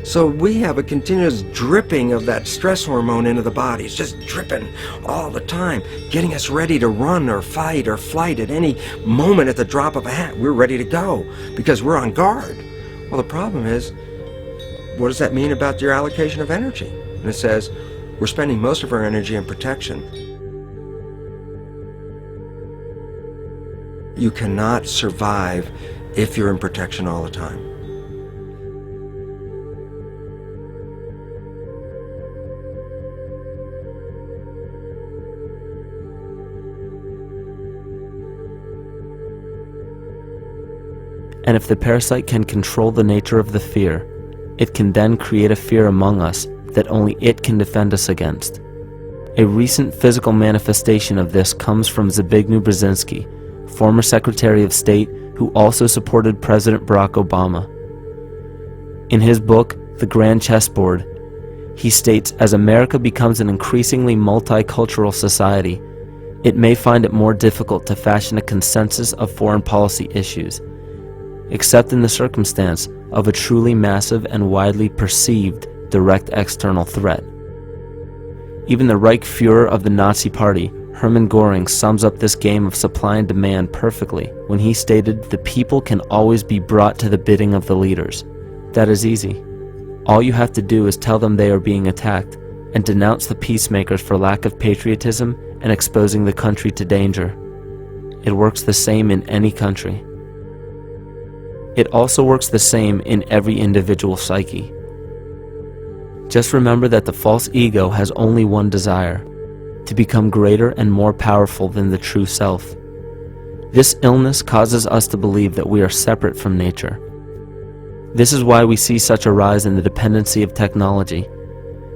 So we have a continuous dripping of that stress hormone into the body. It's just dripping all the time, getting us ready to run or fight or flight at any moment at the drop of a hat. We're ready to go because we're on guard. Well, the problem is, what does that mean about your allocation of energy? And it says, we're spending most of our energy in protection. You cannot survive if you're in protection all the time. And if the parasite can control the nature of the fear, it can then create a fear among us that only it can defend us against. A recent physical manifestation of this comes from Zbigniew Brzezinski, former Secretary of State who also supported President Barack Obama. In his book, The Grand Chessboard, he states, as America becomes an increasingly multicultural society, it may find it more difficult to fashion a consensus of foreign policy issues, except in the circumstance of a truly massive and widely perceived direct external threat. Even the Reichsfuhrer of the Nazi Party, Hermann Göring, sums up this game of supply and demand perfectly when he stated, "The people can always be brought to the bidding of the leaders." That is easy. All you have to do is tell them they are being attacked and denounce the peacemakers for lack of patriotism and exposing the country to danger. It works the same in any country. It also works the same in every individual psyche. Just remember that the false ego has only one desire: to become greater and more powerful than the true self. This illness causes us to believe that we are separate from nature. This is why we see such a rise in the dependency of technology.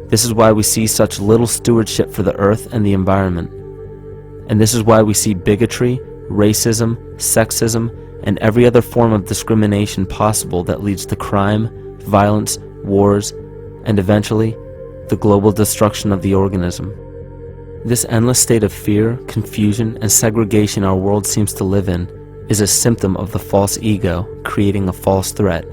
This is why we see such little stewardship for the earth and the environment. And this is why we see bigotry, racism, sexism, and every other form of discrimination possible that leads to crime, violence, wars, and eventually, the global destruction of the organism. This endless state of fear, confusion, and segregation our world seems to live in is a symptom of the false ego creating a false threat.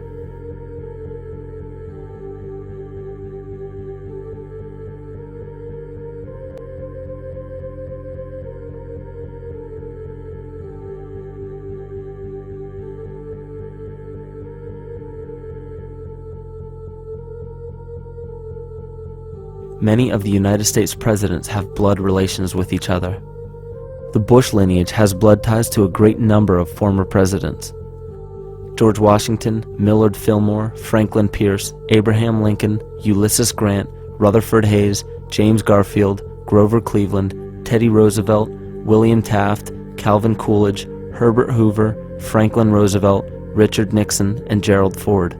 many of the United States presidents have blood relations with each other. The Bush lineage has blood ties to a great number of former presidents. George Washington, Millard Fillmore, Franklin Pierce, Abraham Lincoln, Ulysses Grant, Rutherford Hayes, James Garfield, Grover Cleveland, Teddy Roosevelt, William Taft, Calvin Coolidge, Herbert Hoover, Franklin Roosevelt, Richard Nixon, and Gerald Ford.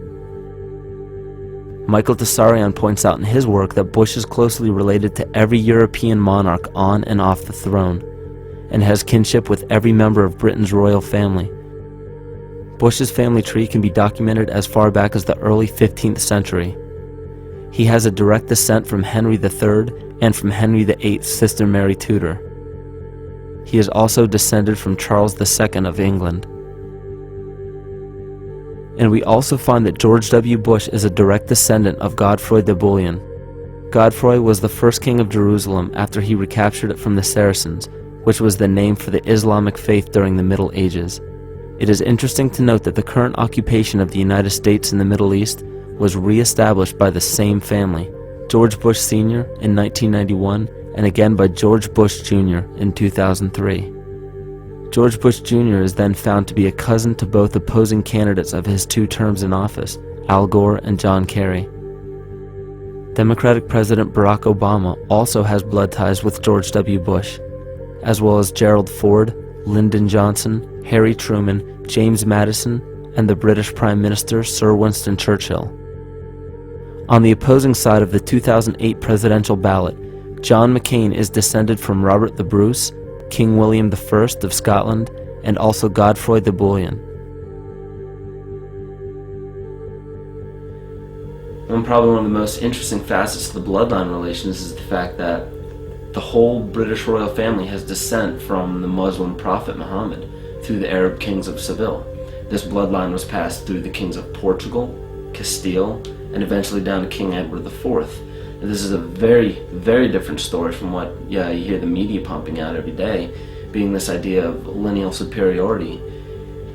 Michael Tessarion points out in his work that Bush is closely related to every European monarch on and off the throne, and has kinship with every member of Britain's royal family. Bush's family tree can be documented as far back as the early 15th century. He has a direct descent from Henry III and from Henry VIII's sister Mary Tudor. He is also descended from Charles II of England. And we also find that George W. Bush is a direct descendant of Godfrey de Bouillon. Godfrey was the first king of Jerusalem after he recaptured it from the Saracens, which was the name for the Islamic faith during the Middle Ages. It is interesting to note that the current occupation of the United States in the Middle East was re-established by the same family, George Bush Sr. in 1991, and again by George Bush Jr. in 2003. George Bush Jr. is then found to be a cousin to both opposing candidates of his 2 terms in office, Al Gore and John Kerry. Democratic President Barack Obama also has blood ties with George W. Bush, as well as Gerald Ford, Lyndon Johnson, Harry Truman, James Madison, and the British Prime Minister Sir Winston Churchill. On the opposing side of the 2008 presidential ballot, John McCain is descended from Robert the Bruce, King William I of Scotland, and also Godfrey de Bouillon. Probably one of the most interesting facets of the bloodline relations is the fact that the whole British royal family has descent from the Muslim prophet Muhammad through the Arab kings of Seville. This bloodline was passed through the kings of Portugal, Castile, and eventually down to King Edward IV. And this is a very, very different story from what you hear the media pumping out every day, being this idea of lineal superiority.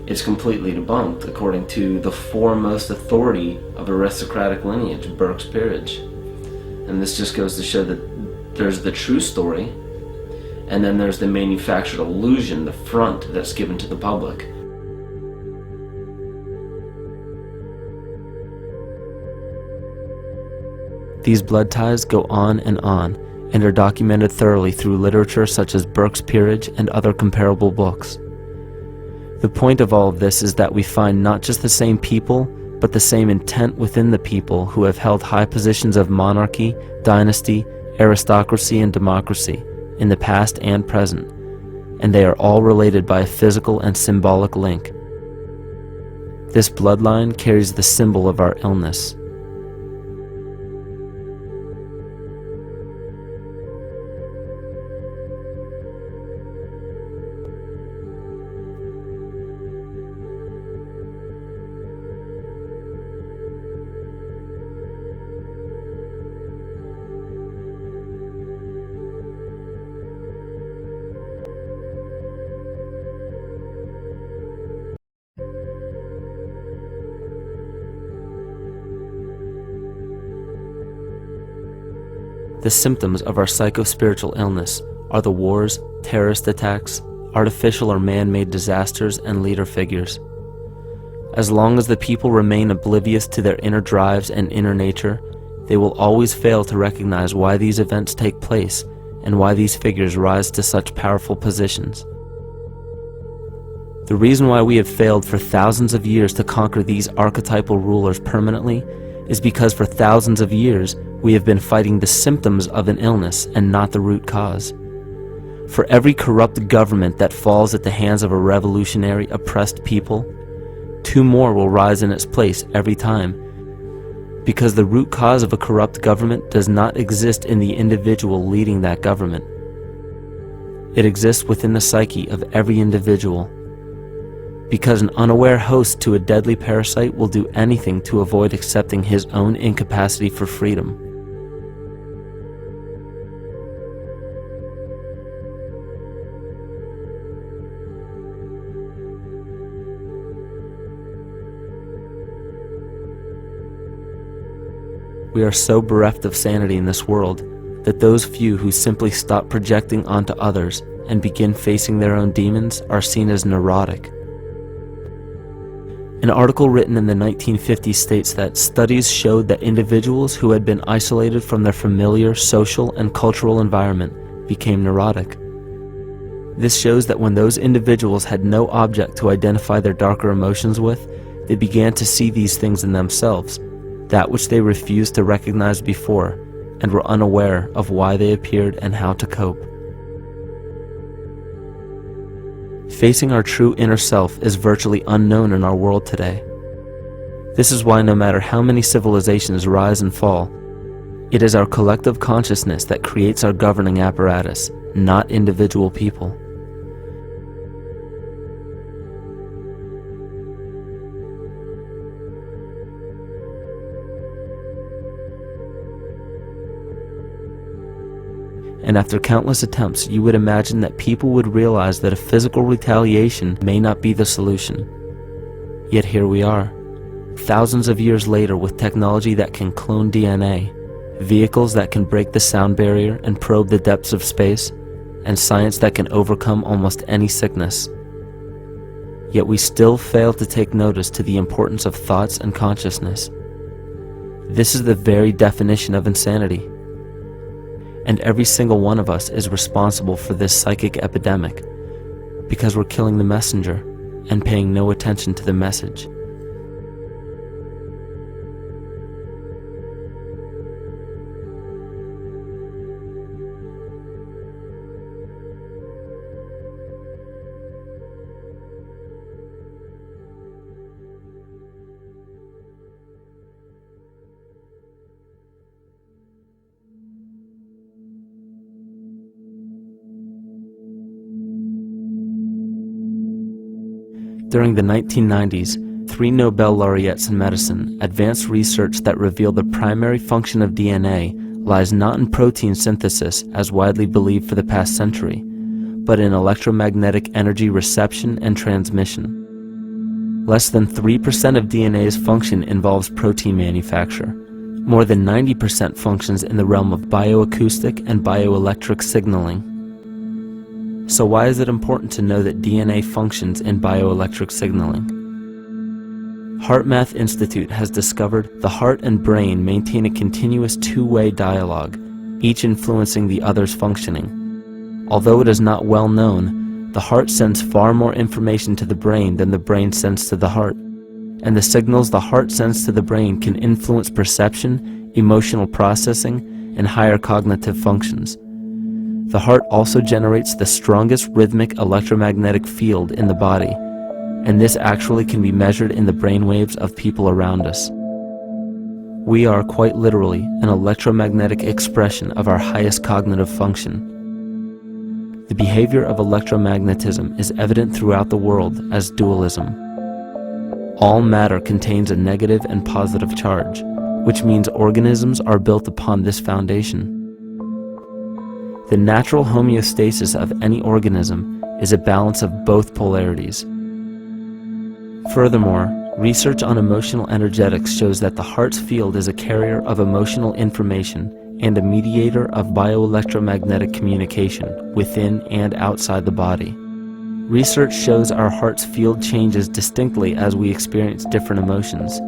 It's completely debunked according to the foremost authority of aristocratic lineage, Burke's peerage. And this just goes to show that there's the true story, and then there's the manufactured illusion, the front that's given to the public. These blood ties go on and are documented thoroughly through literature such as Burke's Peerage and other comparable books. The point of all of this is that we find not just the same people, but the same intent within the people who have held high positions of monarchy, dynasty, aristocracy, and democracy in the past and present, and they are all related by a physical and symbolic link. This bloodline carries the symbol of our illness. The symptoms of our psycho-spiritual illness are the wars, terrorist attacks, artificial or man-made disasters, and leader figures. As long as the people remain oblivious to their inner drives and inner nature, they will always fail to recognize why these events take place and why these figures rise to such powerful positions. The reason why we have failed for thousands of years to conquer these archetypal rulers permanently is because for thousands of years we have been fighting the symptoms of an illness and not the root cause. For every corrupt government that falls at the hands of a revolutionary, oppressed people, 2 more will rise in its place every time, because the root cause of a corrupt government does not exist in the individual leading that government. It exists within the psyche of every individual, because an unaware host to a deadly parasite will do anything to avoid accepting his own incapacity for freedom. We are so bereft of sanity in this world that those few who simply stop projecting onto others and begin facing their own demons are seen as neurotic. An article written in the 1950s states that studies showed that individuals who had been isolated from their familiar social and cultural environment became neurotic. This shows that when those individuals had no object to identify their darker emotions with, they began to see these things in themselves, that which they refused to recognize before, and were unaware of why they appeared and how to cope. Facing our true inner self is virtually unknown in our world today. This is why no matter how many civilizations rise and fall, it is our collective consciousness that creates our governing apparatus, not individual people. And after countless attempts, you would imagine that people would realize that a physical retaliation may not be the solution. Yet here we are, thousands of years later, with technology that can clone DNA, vehicles that can break the sound barrier and probe the depths of space, and science that can overcome almost any sickness. Yet we still fail to take notice to the importance of thoughts and consciousness. This is the very definition of insanity. And every single one of us is responsible for this psychic epidemic because we're killing the messenger and paying no attention to the message. During the 1990s, 3 Nobel laureates in medicine advanced research that revealed the primary function of DNA lies not in protein synthesis as widely believed for the past century, but in electromagnetic energy reception and transmission. Less than 3% of DNA's function involves protein manufacture. More than 90% functions in the realm of bioacoustic and bioelectric signaling. So why is it important to know that DNA functions in bioelectric signaling? HeartMath Institute has discovered the heart and brain maintain a continuous two-way dialogue, each influencing the other's functioning. Although it is not well known, the heart sends far more information to the brain than the brain sends to the heart, and the signals the heart sends to the brain can influence perception, emotional processing, and higher cognitive functions. The heart also generates the strongest rhythmic electromagnetic field in the body, and this actually can be measured in the brainwaves of people around us. We are quite literally an electromagnetic expression of our highest cognitive function. The behavior of electromagnetism is evident throughout the world as dualism. All matter contains a negative and positive charge, which means organisms are built upon this foundation. The natural homeostasis of any organism is a balance of both polarities. Furthermore, research on emotional energetics shows that the heart's field is a carrier of emotional information and a mediator of bioelectromagnetic communication within and outside the body. Research shows our heart's field changes distinctly as we experience different emotions.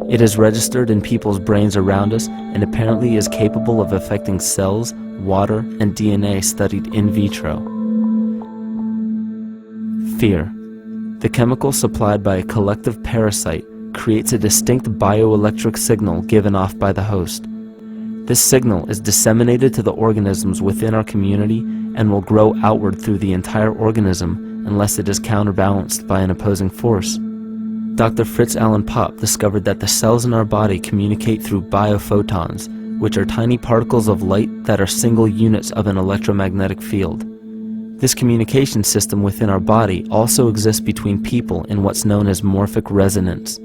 It is registered in people's brains around us and apparently is capable of affecting cells, water, and DNA studied in vitro. Fear. The chemical supplied by a collective parasite creates a distinct bioelectric signal given off by the host. This signal is disseminated to the organisms within our community and will grow outward through the entire organism unless it is counterbalanced by an opposing force. Dr. Fritz Alan Popp discovered that the cells in our body communicate through biophotons, which are tiny particles of light that are single units of an electromagnetic field. This communication system within our body also exists between people in what's known as morphic resonance.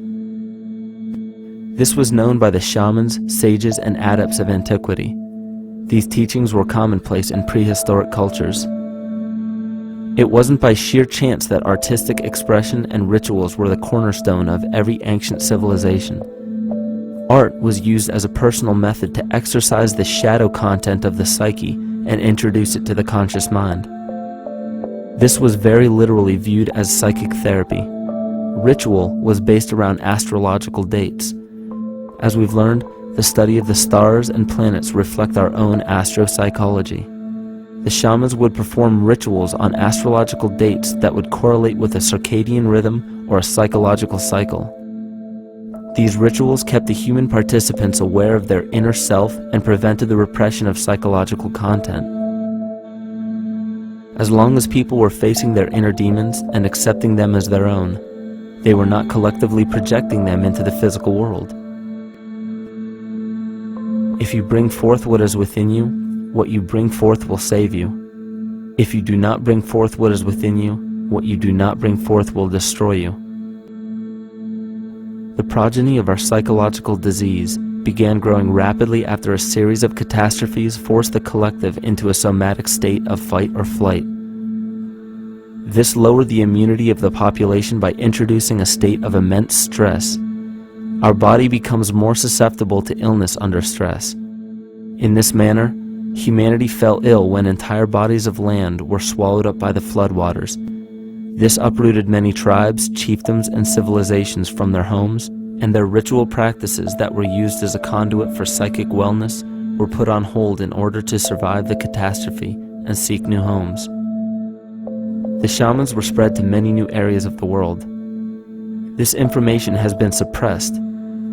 This was known by the shamans, sages, and adepts of antiquity. These teachings were commonplace in prehistoric cultures. It wasn't by sheer chance that artistic expression and rituals were the cornerstone of every ancient civilization. Art was used as a personal method to exercise the shadow content of the psyche and introduce it to the conscious mind. This was very literally viewed as psychic therapy. Ritual was based around astrological dates. As we've learned, the study of the stars and planets reflect our own astropsychology. The shamans would perform rituals on astrological dates that would correlate with a circadian rhythm or a psychological cycle. These rituals kept the human participants aware of their inner self and prevented the repression of psychological content. As long as people were facing their inner demons and accepting them as their own, they were not collectively projecting them into the physical world. If you bring forth what is within you, what you bring forth will save you. If you do not bring forth what is within you, what you do not bring forth will destroy you. The progeny of our psychological disease began growing rapidly after a series of catastrophes forced the collective into a somatic state of fight or flight. This lowered the immunity of the population by introducing a state of immense stress. Our body becomes more susceptible to illness under stress. In this manner, humanity fell ill when entire bodies of land were swallowed up by the floodwaters. This uprooted many tribes, chiefdoms, and civilizations from their homes, and their ritual practices that were used as a conduit for psychic wellness were put on hold in order to survive the catastrophe and seek new homes. The shamans were spread to many new areas of the world. This information has been suppressed.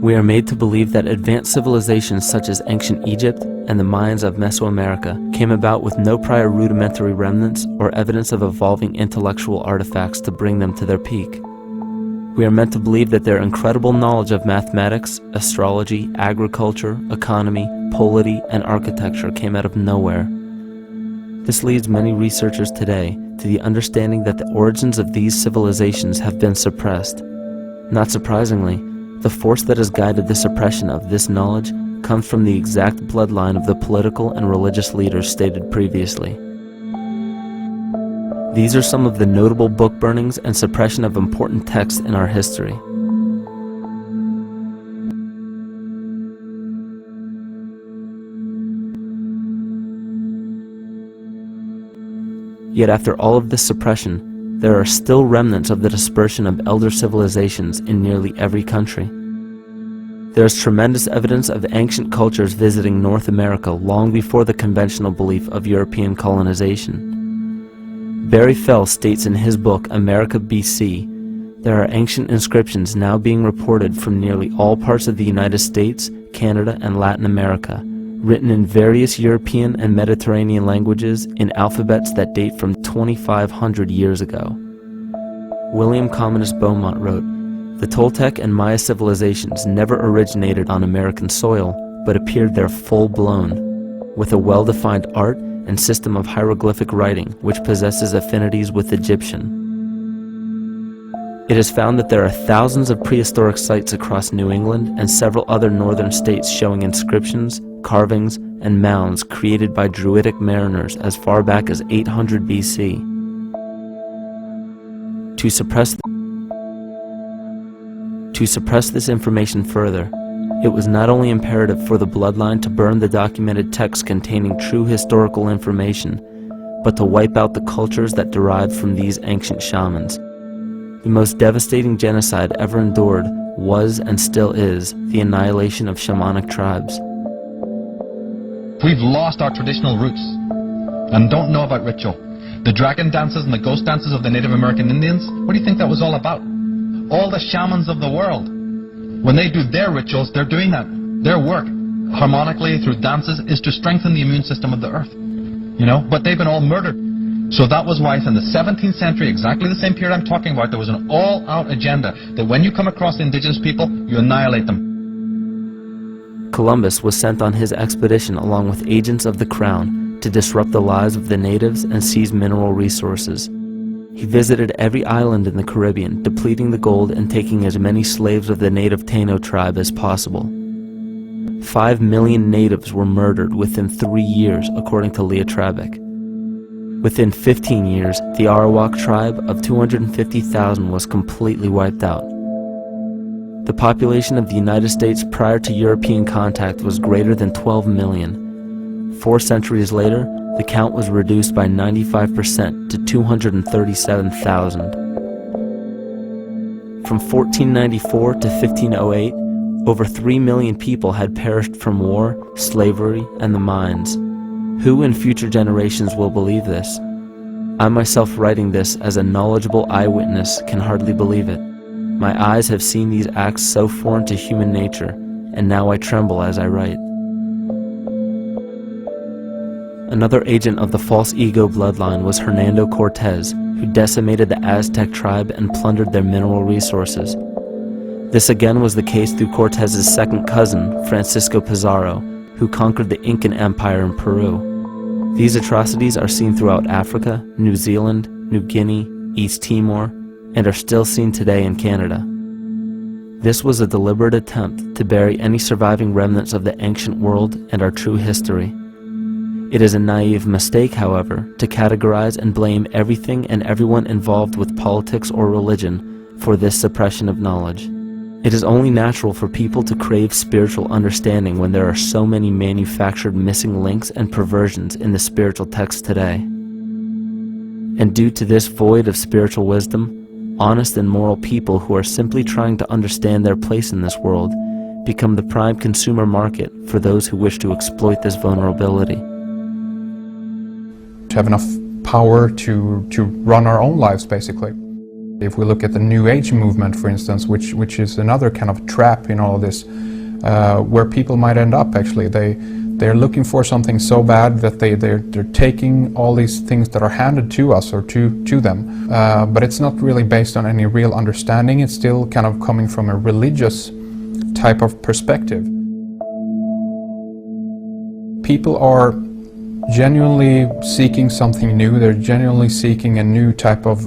We are made to believe that advanced civilizations such as ancient Egypt and the Mayans of Mesoamerica came about with no prior rudimentary remnants or evidence of evolving intellectual artifacts to bring them to their peak. We are meant to believe that their incredible knowledge of mathematics, astrology, agriculture, economy, polity, and architecture came out of nowhere. This leads many researchers today to the understanding that the origins of these civilizations have been suppressed. Not surprisingly, the force that has guided the suppression of this knowledge comes from the exact bloodline of the political and religious leaders stated previously. These are some of the notable book burnings and suppression of important texts in our history. Yet after all of this suppression, there are still remnants of the dispersion of elder civilizations in nearly every country. There is tremendous evidence of ancient cultures visiting North America long before the conventional belief of European colonization. Barry Fell states in his book America BC, there are ancient inscriptions now being reported from nearly all parts of the United States, Canada, and Latin America, written in various European and Mediterranean languages in alphabets that date from 2,500 years ago. William Commonus Beaumont wrote, "The Toltec and Maya civilizations never originated on American soil, but appeared there full-blown, with a well-defined art and system of hieroglyphic writing which possesses affinities with Egyptian. It is found that there are thousands of prehistoric sites across New England and several other northern states showing inscriptions, carvings, and mounds created by Druidic mariners as far back as 800 BC. To suppress this information further, it was not only imperative for the bloodline to burn the documented texts containing true historical information, but to wipe out the cultures that derived from these ancient shamans. The most devastating genocide ever endured was and still is the annihilation of shamanic tribes. We've lost our traditional roots and don't know about ritual. The dragon dances and the ghost dances of the Native American Indians, what do you think that was all about? All the shamans of the world, when they do their rituals, they're doing that. Their work, harmonically through dances, is to strengthen the immune system of the earth. But they've been all murdered. So that was why in the 17th century, exactly the same period I'm talking about, there was an all-out agenda that when you come across indigenous people, you annihilate them. Columbus was sent on his expedition along with agents of the crown to disrupt the lives of the natives and seize mineral resources. He visited every island in the Caribbean, depleting the gold and taking as many slaves of the native Taino tribe as possible. 5 million natives were murdered within 3 years, according to Leah Trabic. Within 15 years, the Arawak tribe of 250,000 was completely wiped out. The population of the United States prior to European contact was greater than 12 million. 4 centuries later, the count was reduced by 95% to 237,000. From 1494 to 1508, over 3 million people had perished from war, slavery, and the mines. Who in future generations will believe this? I myself, writing this as a knowledgeable eyewitness, can hardly believe it. My eyes have seen these acts so foreign to human nature, and now I tremble as I write. Another agent of the false ego bloodline was Hernando Cortés, who decimated the Aztec tribe and plundered their mineral resources. This again was the case through Cortés's second cousin, Francisco Pizarro, who conquered the Incan Empire in Peru. These atrocities are seen throughout Africa, New Zealand, New Guinea, East Timor, and are still seen today in Canada. This was a deliberate attempt to bury any surviving remnants of the ancient world and our true history. It is a naive mistake, however, to categorize and blame everything and everyone involved with politics or religion for this suppression of knowledge. It is only natural for people to crave spiritual understanding when there are so many manufactured missing links and perversions in the spiritual text today. And due to this void of spiritual wisdom, honest and moral people who are simply trying to understand their place in this world become the prime consumer market for those who wish to exploit this vulnerability. To have enough power to run our own lives, basically. If we look at the New Age movement, for instance, which is another kind of trap in all of this, where people might end up actually. They're looking for something so bad that they're taking all these things that are handed to us or to them, but it's not really based on any real understanding. It's still kind of coming from a religious type of perspective. People are genuinely seeking something new. They're genuinely seeking a new type of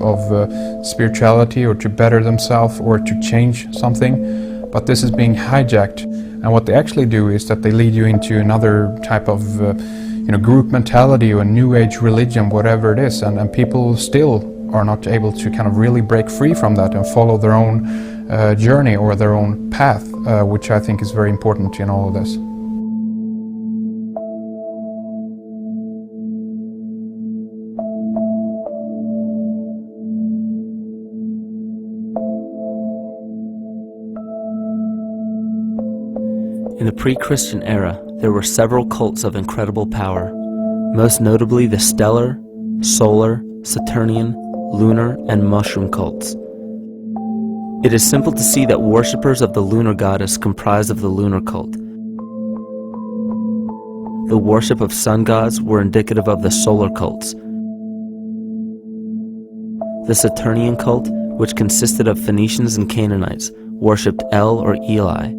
spirituality, or to better themselves, or to change something, but this is being hijacked. And what they actually do is that they lead you into another type of group mentality or New Age religion, whatever it is, and people still are not able to kind of really break free from that and follow their own journey or their own path, which I think is very important in all of this. In the pre-Christian era, there were several cults of incredible power, most notably the stellar, solar, Saturnian, lunar, and mushroom cults. It is simple to see that worshippers of the lunar goddess comprised of the lunar cult. The worship of sun gods were indicative of the solar cults. The Saturnian cult, which consisted of Phoenicians and Canaanites, worshipped El or Eli.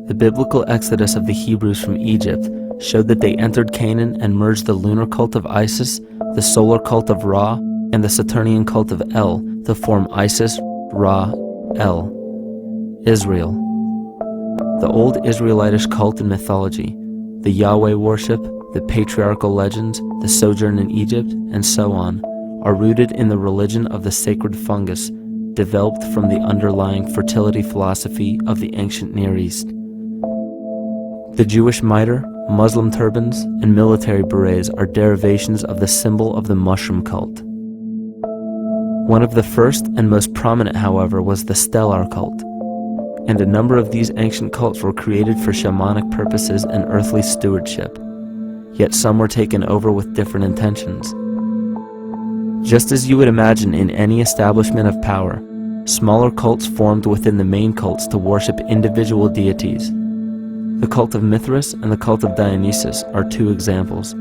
The biblical exodus of the Hebrews from Egypt showed that they entered Canaan and merged the lunar cult of Isis, the solar cult of Ra, and the Saturnian cult of El to form Isis, Ra, El. Israel. The old Israelitish cult and mythology, the Yahweh worship, the patriarchal legends, the sojourn in Egypt, and so on, are rooted in the religion of the sacred fungus, developed from the underlying fertility philosophy of the ancient Near East. The Jewish mitre, Muslim turbans, and military berets are derivations of the symbol of the mushroom cult. One of the first and most prominent, however, was the stellar cult, and a number of these ancient cults were created for shamanic purposes and earthly stewardship, yet some were taken over with different intentions. Just as you would imagine in any establishment of power, smaller cults formed within the main cults to worship individual deities. The cult of Mithras and the cult of Dionysus are 2 examples.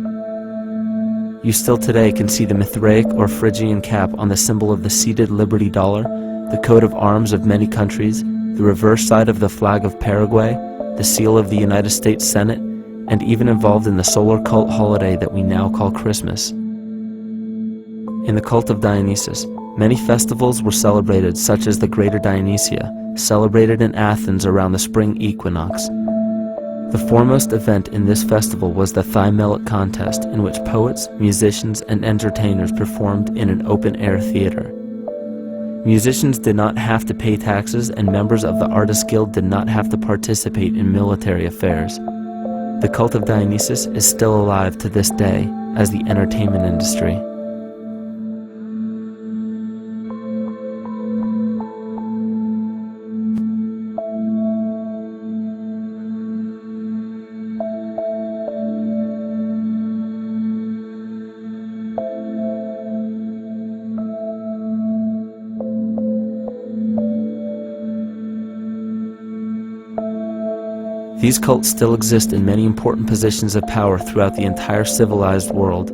You still today can see the Mithraic or Phrygian cap on the symbol of the seated Liberty dollar, the coat of arms of many countries, the reverse side of the flag of Paraguay, the seal of the United States Senate, and even involved in the solar cult holiday that we now call Christmas. In the cult of Dionysus, many festivals were celebrated, such as the Greater Dionysia, celebrated in Athens around the spring equinox. The foremost event in this festival was the Thymelic contest, in which poets, musicians, and entertainers performed in an open-air theater. Musicians did not have to pay taxes, and members of the Artists Guild did not have to participate in military affairs. The cult of Dionysus is still alive to this day as the entertainment industry. These cults still exist in many important positions of power throughout the entire civilized world.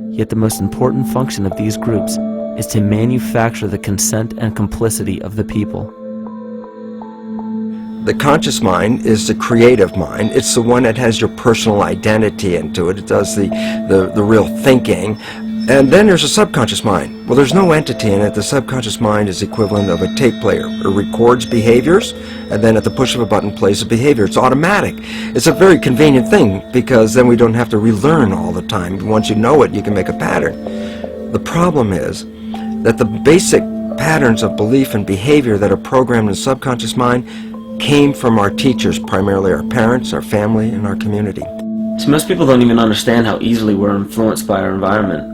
Yet the most important function of these groups is to manufacture the consent and complicity of the people. The conscious mind is the creative mind. It's the one that has your personal identity into it. It does the real thinking. And then there's a subconscious mind. Well, there's no entity in it. The subconscious mind is the equivalent of a tape player. It records behaviors, and then at the push of a button plays a behavior. It's automatic. It's a very convenient thing, because then we don't have to relearn all the time. Once you know it, you can make a pattern. The problem is that the basic patterns of belief and behavior that are programmed in the subconscious mind came from our teachers, primarily our parents, our family, and our community. So most people don't even understand how easily we're influenced by our environment.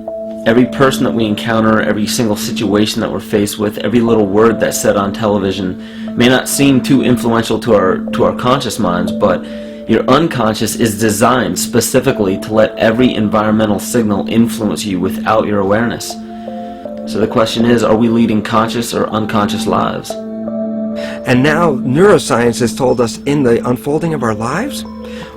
Every person that we encounter, every single situation that we're faced with, every little word that's said on television may not seem too influential to our conscious minds, but your unconscious is designed specifically to let every environmental signal influence you without your awareness. So the question is, are we leading conscious or unconscious lives? And now neuroscience has told us in the unfolding of our lives,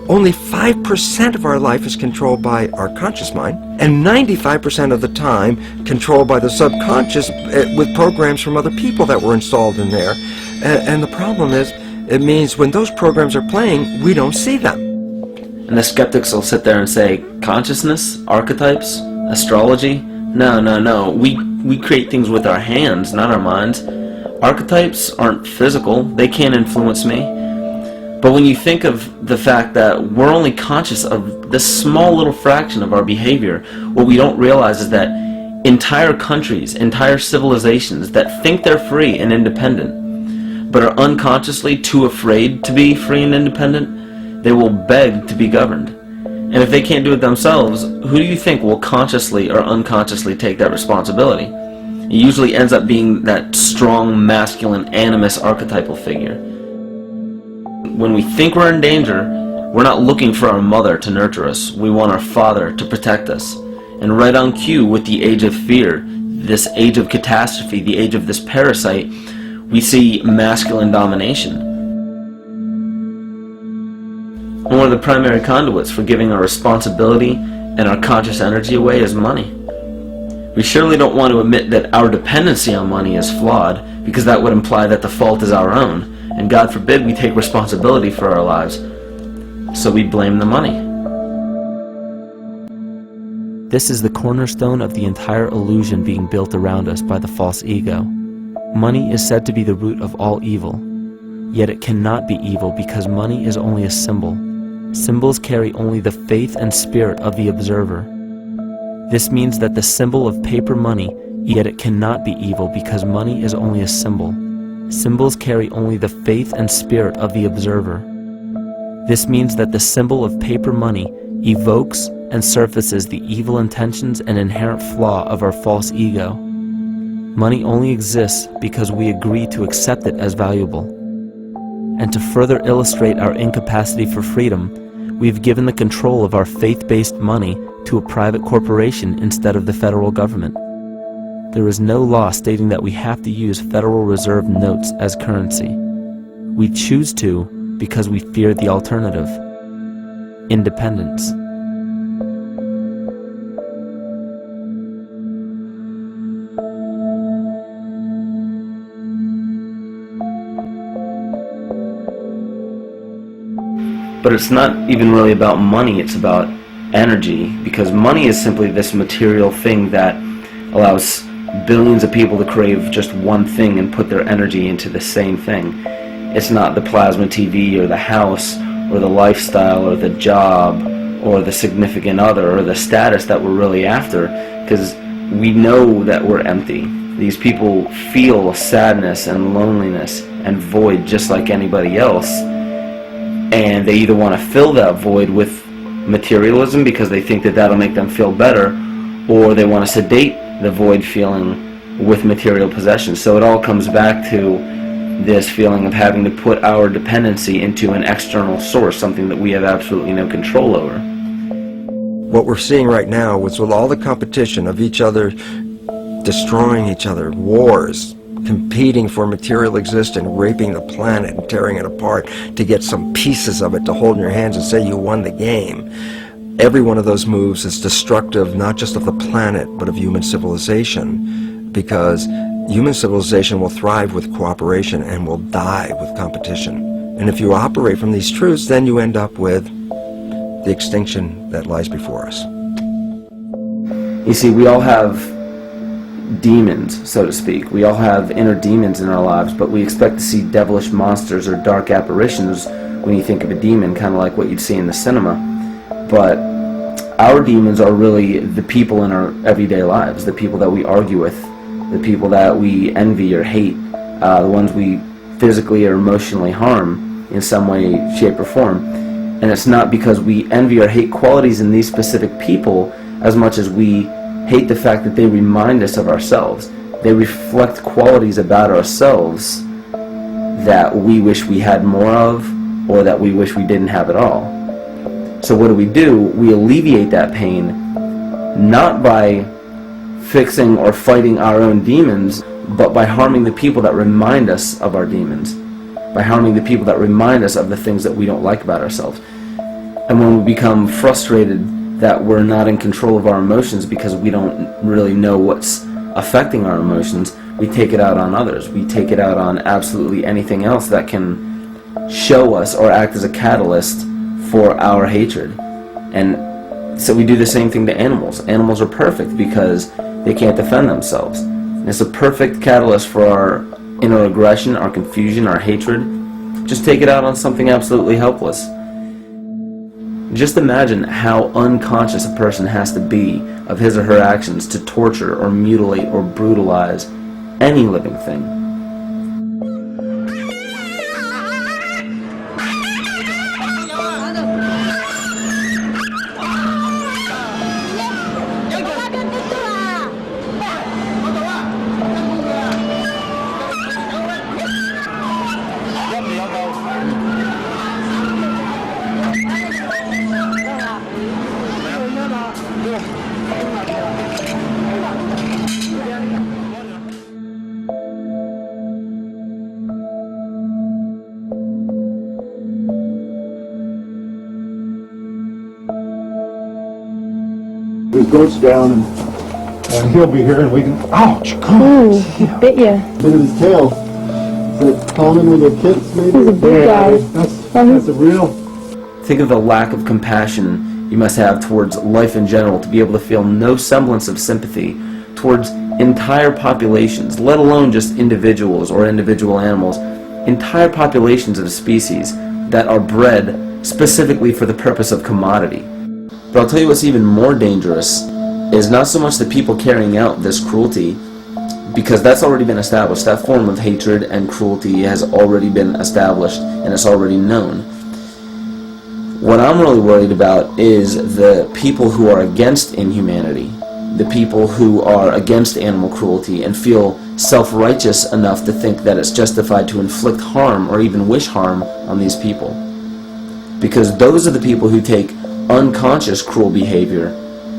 only 5% of our life is controlled by our conscious mind, and 95% of the time controlled by the subconscious with programs from other people that were installed in there. And the problem is, it means when those programs are playing, we don't see them. And the skeptics will sit there and say, consciousness, archetypes, astrology? No. We create things with our hands, not our minds. Archetypes aren't physical. They can't influence me. But when you think of the fact that we're only conscious of this small little fraction of our behavior, what we don't realize is that entire countries, entire civilizations that think they're free and independent, but are unconsciously too afraid to be free and independent, they will beg to be governed. And if they can't do it themselves, who do you think will consciously or unconsciously take that responsibility? It usually ends up being that strong, masculine, animus archetypal figure. When we think we're in danger, we're not looking for our mother to nurture us. We want our father to protect us. And right on cue with the age of fear, this age of catastrophe, the age of this parasite, we see masculine domination. And one of the primary conduits for giving our responsibility and our conscious energy away is money. We surely don't want to admit that our dependency on money is flawed, because that would imply that the fault is our own. And God forbid we take responsibility for our lives, so we blame the money. This is the cornerstone of the entire illusion being built around us by the false ego. Money is said to be the root of all evil, yet it cannot be evil because money is only a symbol. Symbols carry only the faith and spirit of the observer. This means that the symbol of paper money, yet it cannot be evil because money is only a symbol. Symbols carry only the faith and spirit of the observer. This means that the symbol of paper money evokes and surfaces the evil intentions and inherent flaw of our false ego. Money only exists because we agree to accept it as valuable. And to further illustrate our incapacity for freedom, we've given the control of our faith-based money to a private corporation instead of the federal government. There is no law stating that we have to use Federal Reserve notes as currency. We choose to because we fear the alternative: independence. But it's not even really about money, it's about energy, because money is simply this material thing that allows billions of people to crave just one thing and put their energy into the same thing. It's not the plasma TV or the house or the lifestyle or the job or the significant other or the status that we're really after, because we know that we're empty. These people feel sadness and loneliness and void just like anybody else, and they either want to fill that void with materialism because they think that that'll make them feel better, or they want to sedate the void feeling with material possessions. So it all comes back to this feeling of having to put our dependency into an external source, something that we have absolutely no control over. What we're seeing right now is with all the competition of each other destroying each other, wars, competing for material existence, raping the planet and tearing it apart to get some pieces of it to hold in your hands and say you won the game. Every one of those moves is destructive not just of the planet but of human civilization, because human civilization will thrive with cooperation and will die with competition. And if you operate from these truths, then you end up with the extinction that lies before us. You see, we all have demons, so to speak. We all have inner demons in our lives, but we expect to see devilish monsters or dark apparitions when you think of a demon, kind of like what you'd see in the cinema. But our demons are really the people in our everyday lives, the people that we argue with, the people that we envy or hate, the ones we physically or emotionally harm in some way, shape, or form. And it's not because we envy or hate qualities in these specific people as much as we hate the fact that they remind us of ourselves. They reflect qualities about ourselves that we wish we had more of, or that we wish we didn't have at all. So what do? We alleviate that pain not by fixing or fighting our own demons, but by harming the people that remind us of our demons, by harming the people that remind us of the things that we don't like about ourselves. And when we become frustrated that we're not in control of our emotions because we don't really know what's affecting our emotions, we take it out on others. We take it out on absolutely anything else that can show us or act as a catalyst for our hatred. And so we do the same thing to animals. Animals are perfect because they can't defend themselves. And it's a perfect catalyst for our inner aggression, our confusion, our hatred. Just take it out on something absolutely helpless. Just imagine how unconscious a person has to be of his or her actions to torture or mutilate or brutalize any living thing. His goat's down, and he'll be here, and we can. Ouch! Ooh, he bit you. Bit of his tail. Is that common with their kids, maybe? He's a big guy. That's a real. Think of the lack of compassion you must have towards life in general to be able to feel no semblance of sympathy towards entire populations, let alone just individuals or individual animals, entire populations of species that are bred specifically for the purpose of commodity. But I'll tell you what's even more dangerous is not so much the people carrying out this cruelty, because that's already been established. That form of hatred and cruelty has already been established and it's already known. What I'm really worried about is the people who are against inhumanity, the people who are against animal cruelty and feel self-righteous enough to think that it's justified to inflict harm or even wish harm on these people. Because those are the people who take unconscious cruel behavior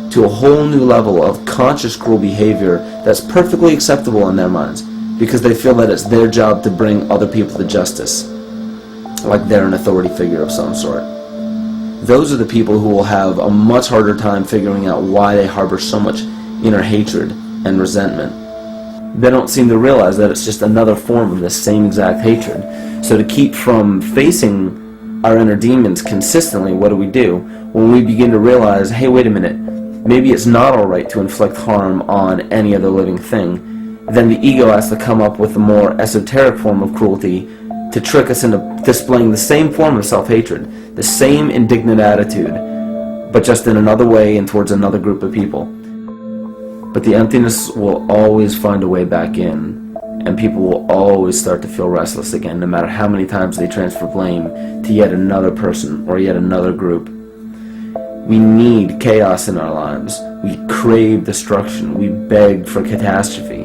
to a whole new level of conscious cruel behavior that's perfectly acceptable in their minds, because they feel that it's their job to bring other people to justice, like they're an authority figure of some sort. Those are the people who will have a much harder time figuring out why they harbor so much inner hatred and resentment. They don't seem to realize that it's just another form of this same exact hatred. So to keep from facing our inner demons consistently, what do? When we begin to realize, hey, wait a minute, maybe it's not alright to inflict harm on any other living thing, then the ego has to come up with a more esoteric form of cruelty to trick us into displaying the same form of self-hatred, the same indignant attitude, but just in another way and towards another group of people. But the emptiness will always find a way back in, and people will always start to feel restless again, no matter how many times they transfer blame to yet another person or yet another group. We need chaos in our lives. We crave destruction. We beg for catastrophe.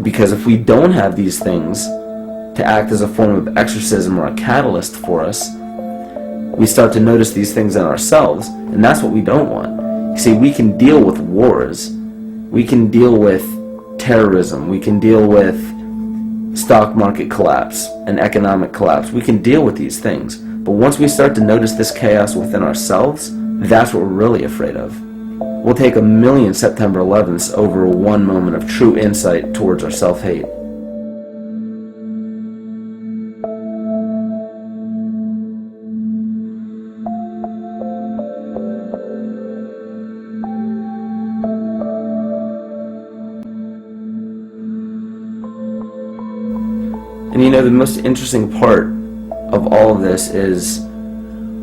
Because if we don't have these things to act as a form of exorcism or a catalyst for us, we start to notice these things in ourselves, and that's what we don't want. You see, we can deal with wars. We can deal with terrorism. We can deal with stock market collapse and economic collapse. We can deal with these things. But once we start to notice this chaos within ourselves, that's what we're really afraid of. We'll take 1,000,000 September 11ths over one moment of true insight towards our self-hate. And you know, the most interesting part of all of this is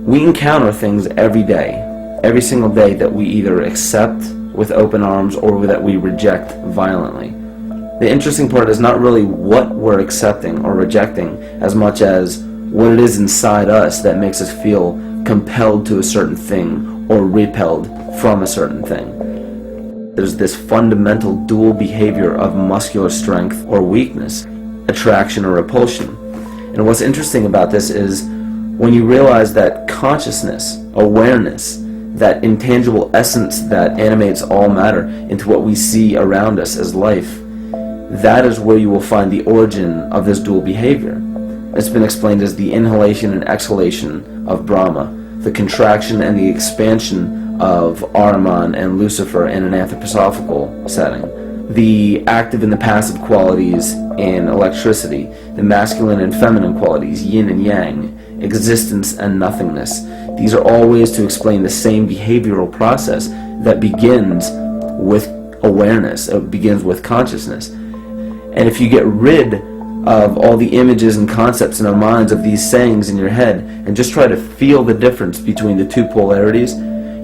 we encounter things every day, every single day, that we either accept with open arms or that we reject violently. The interesting part is not really what we're accepting or rejecting as much as what it is inside us that makes us feel compelled to a certain thing or repelled from a certain thing. There's this fundamental dual behavior of muscular strength or weakness, attraction or repulsion. And what's interesting about this is when you realize that consciousness, awareness, that intangible essence that animates all matter into what we see around us as life, that is where you will find the origin of this dual behavior. It's been explained as the inhalation and exhalation of Brahma, the contraction and the expansion of Ahriman and Lucifer in an anthroposophical setting, the active and the passive qualities in electricity, the masculine and feminine qualities, yin and yang, existence and nothingness. These are all ways to explain the same behavioral process that begins with awareness, it begins with consciousness. And if you get rid of all the images and concepts in our minds of these sayings in your head and just try to feel the difference between the two polarities,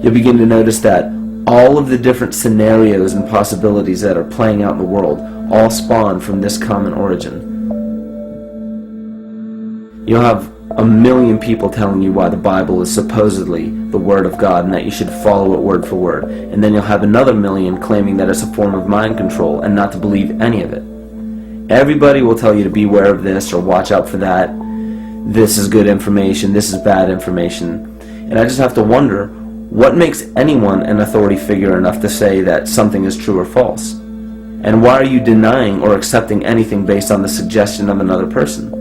you'll begin to notice that all of the different scenarios and possibilities that are playing out in the world all spawn from this common origin. You'll have 1,000,000 people telling you why the Bible is supposedly the Word of God and that you should follow it word for word. And then you'll have another 1,000,000 claiming that it's a form of mind control and not to believe any of it. Everybody will tell you to beware of this or watch out for that. This is good information, this is bad information. And I just have to wonder, what makes anyone an authority figure enough to say that something is true or false? And why are you denying or accepting anything based on the suggestion of another person?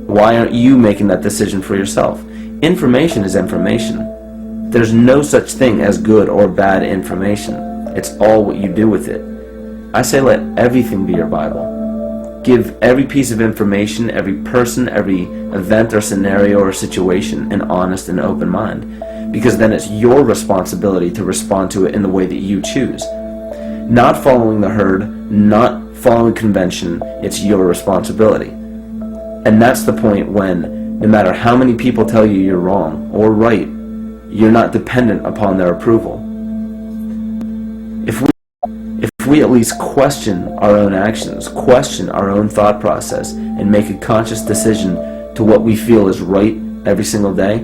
Why aren't you making that decision for yourself? Information is information. There's no such thing as good or bad information. It's all what you do with it. I say let everything be your Bible. Give every piece of information, every person, every event or scenario or situation an honest and open mind. Because then it's your responsibility to respond to it in the way that you choose. Not following the herd, not following convention, it's your responsibility. And that's the point when, no matter how many people tell you you're wrong or right, you're not dependent upon their approval. If we at least question our own actions, question our own thought process, and make a conscious decision to what we feel is right every single day,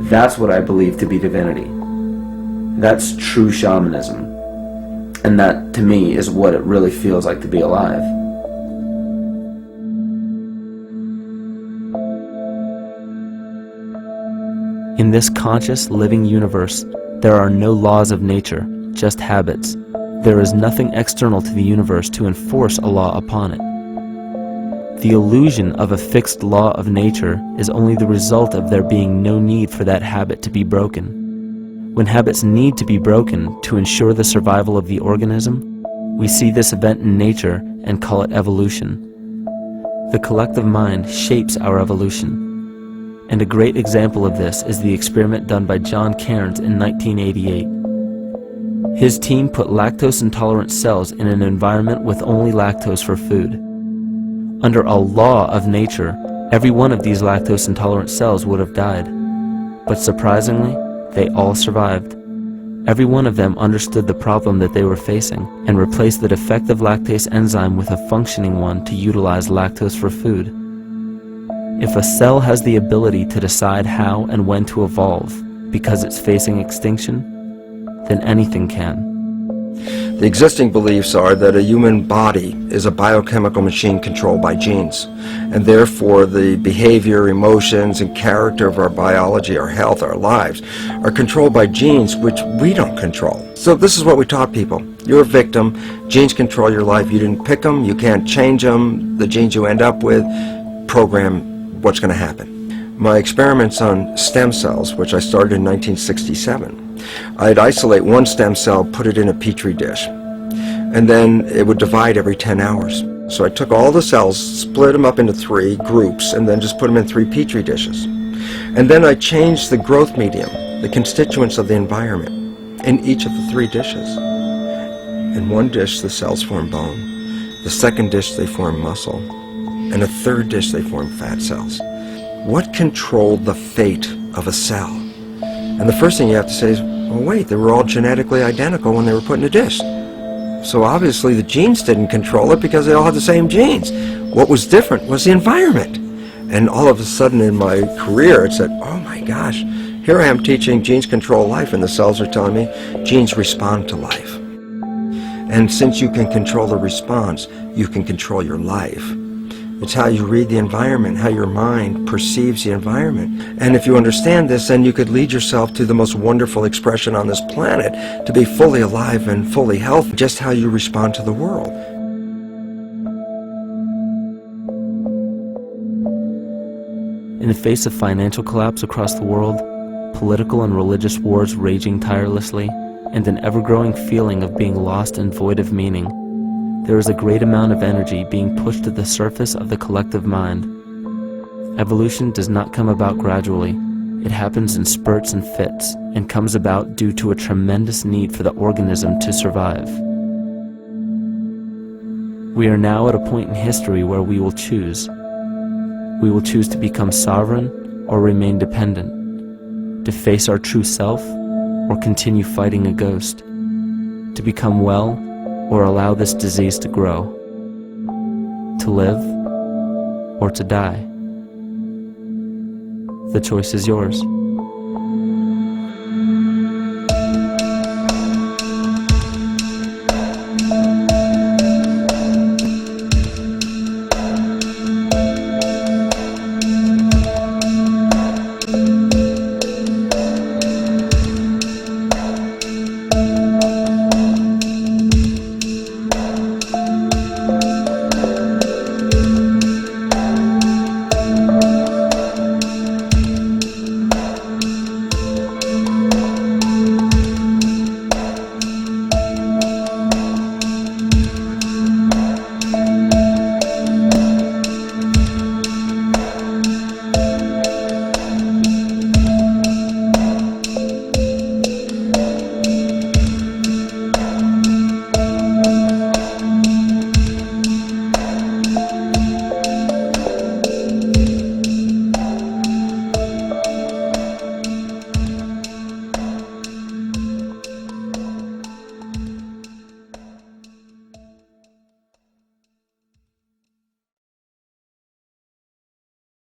that's what I believe to be divinity. That's true shamanism. And that, to me, is what it really feels like to be alive. In this conscious, living universe, there are no laws of nature, just habits. There is nothing external to the universe to enforce a law upon it. The illusion of a fixed law of nature is only the result of there being no need for that habit to be broken. When habits need to be broken to ensure the survival of the organism, we see this event in nature and call it evolution. The collective mind shapes our evolution. And a great example of this is the experiment done by John Cairns in 1988. His team put lactose-intolerant cells in an environment with only lactose for food. Under a law of nature, every one of these lactose-intolerant cells would have died. But surprisingly, they all survived. Every one of them understood the problem that they were facing and replaced the defective lactase enzyme with a functioning one to utilize lactose for food. If a cell has the ability to decide how and when to evolve because it's facing extinction, then anything can. The existing beliefs are that a human body is a biochemical machine controlled by genes, and therefore the behavior, emotions, and character of our biology, our health, our lives are controlled by genes which we don't control. So this is what we taught people. You're a victim. Genes control your life. You didn't pick them. You can't change them. The genes you end up with program what's going to happen. My experiments on stem cells, which I started in 1967, I'd isolate one stem cell, put it in a petri dish, and then it would divide every 10 hours. So I took all the cells, split them up into 3 groups, and then just put them in 3 petri dishes. And then I changed the growth medium, the constituents of the environment, in each of the 3 dishes. In one dish, the cells form bone. The second dish, they form muscle. In a third dish, they form fat cells. What controlled the fate of a cell? And the first thing you have to say is, well, wait, they were all genetically identical when they were put in a dish. So obviously the genes didn't control it because they all had the same genes. What was different was the environment. And all of a sudden in my career, it said, oh my gosh, here I am teaching genes control life, and the cells are telling me genes respond to life. And since you can control the response, you can control your life. It's how you read the environment, how your mind perceives the environment. And if you understand this, then you could lead yourself to the most wonderful expression on this planet, to be fully alive and fully healthy, just how you respond to the world. In the face of financial collapse across the world, political and religious wars raging tirelessly, and an ever-growing feeling of being lost and void of meaning, there is a great amount of energy being pushed to the surface of the collective mind. Evolution does not come about gradually. It happens in spurts and fits, and comes about due to a tremendous need for the organism to survive. We are now at a point in history where we will choose. We will choose to become sovereign or remain dependent, to face our true self or continue fighting a ghost, to become well or allow this disease to grow, to live or to die. The choice is yours.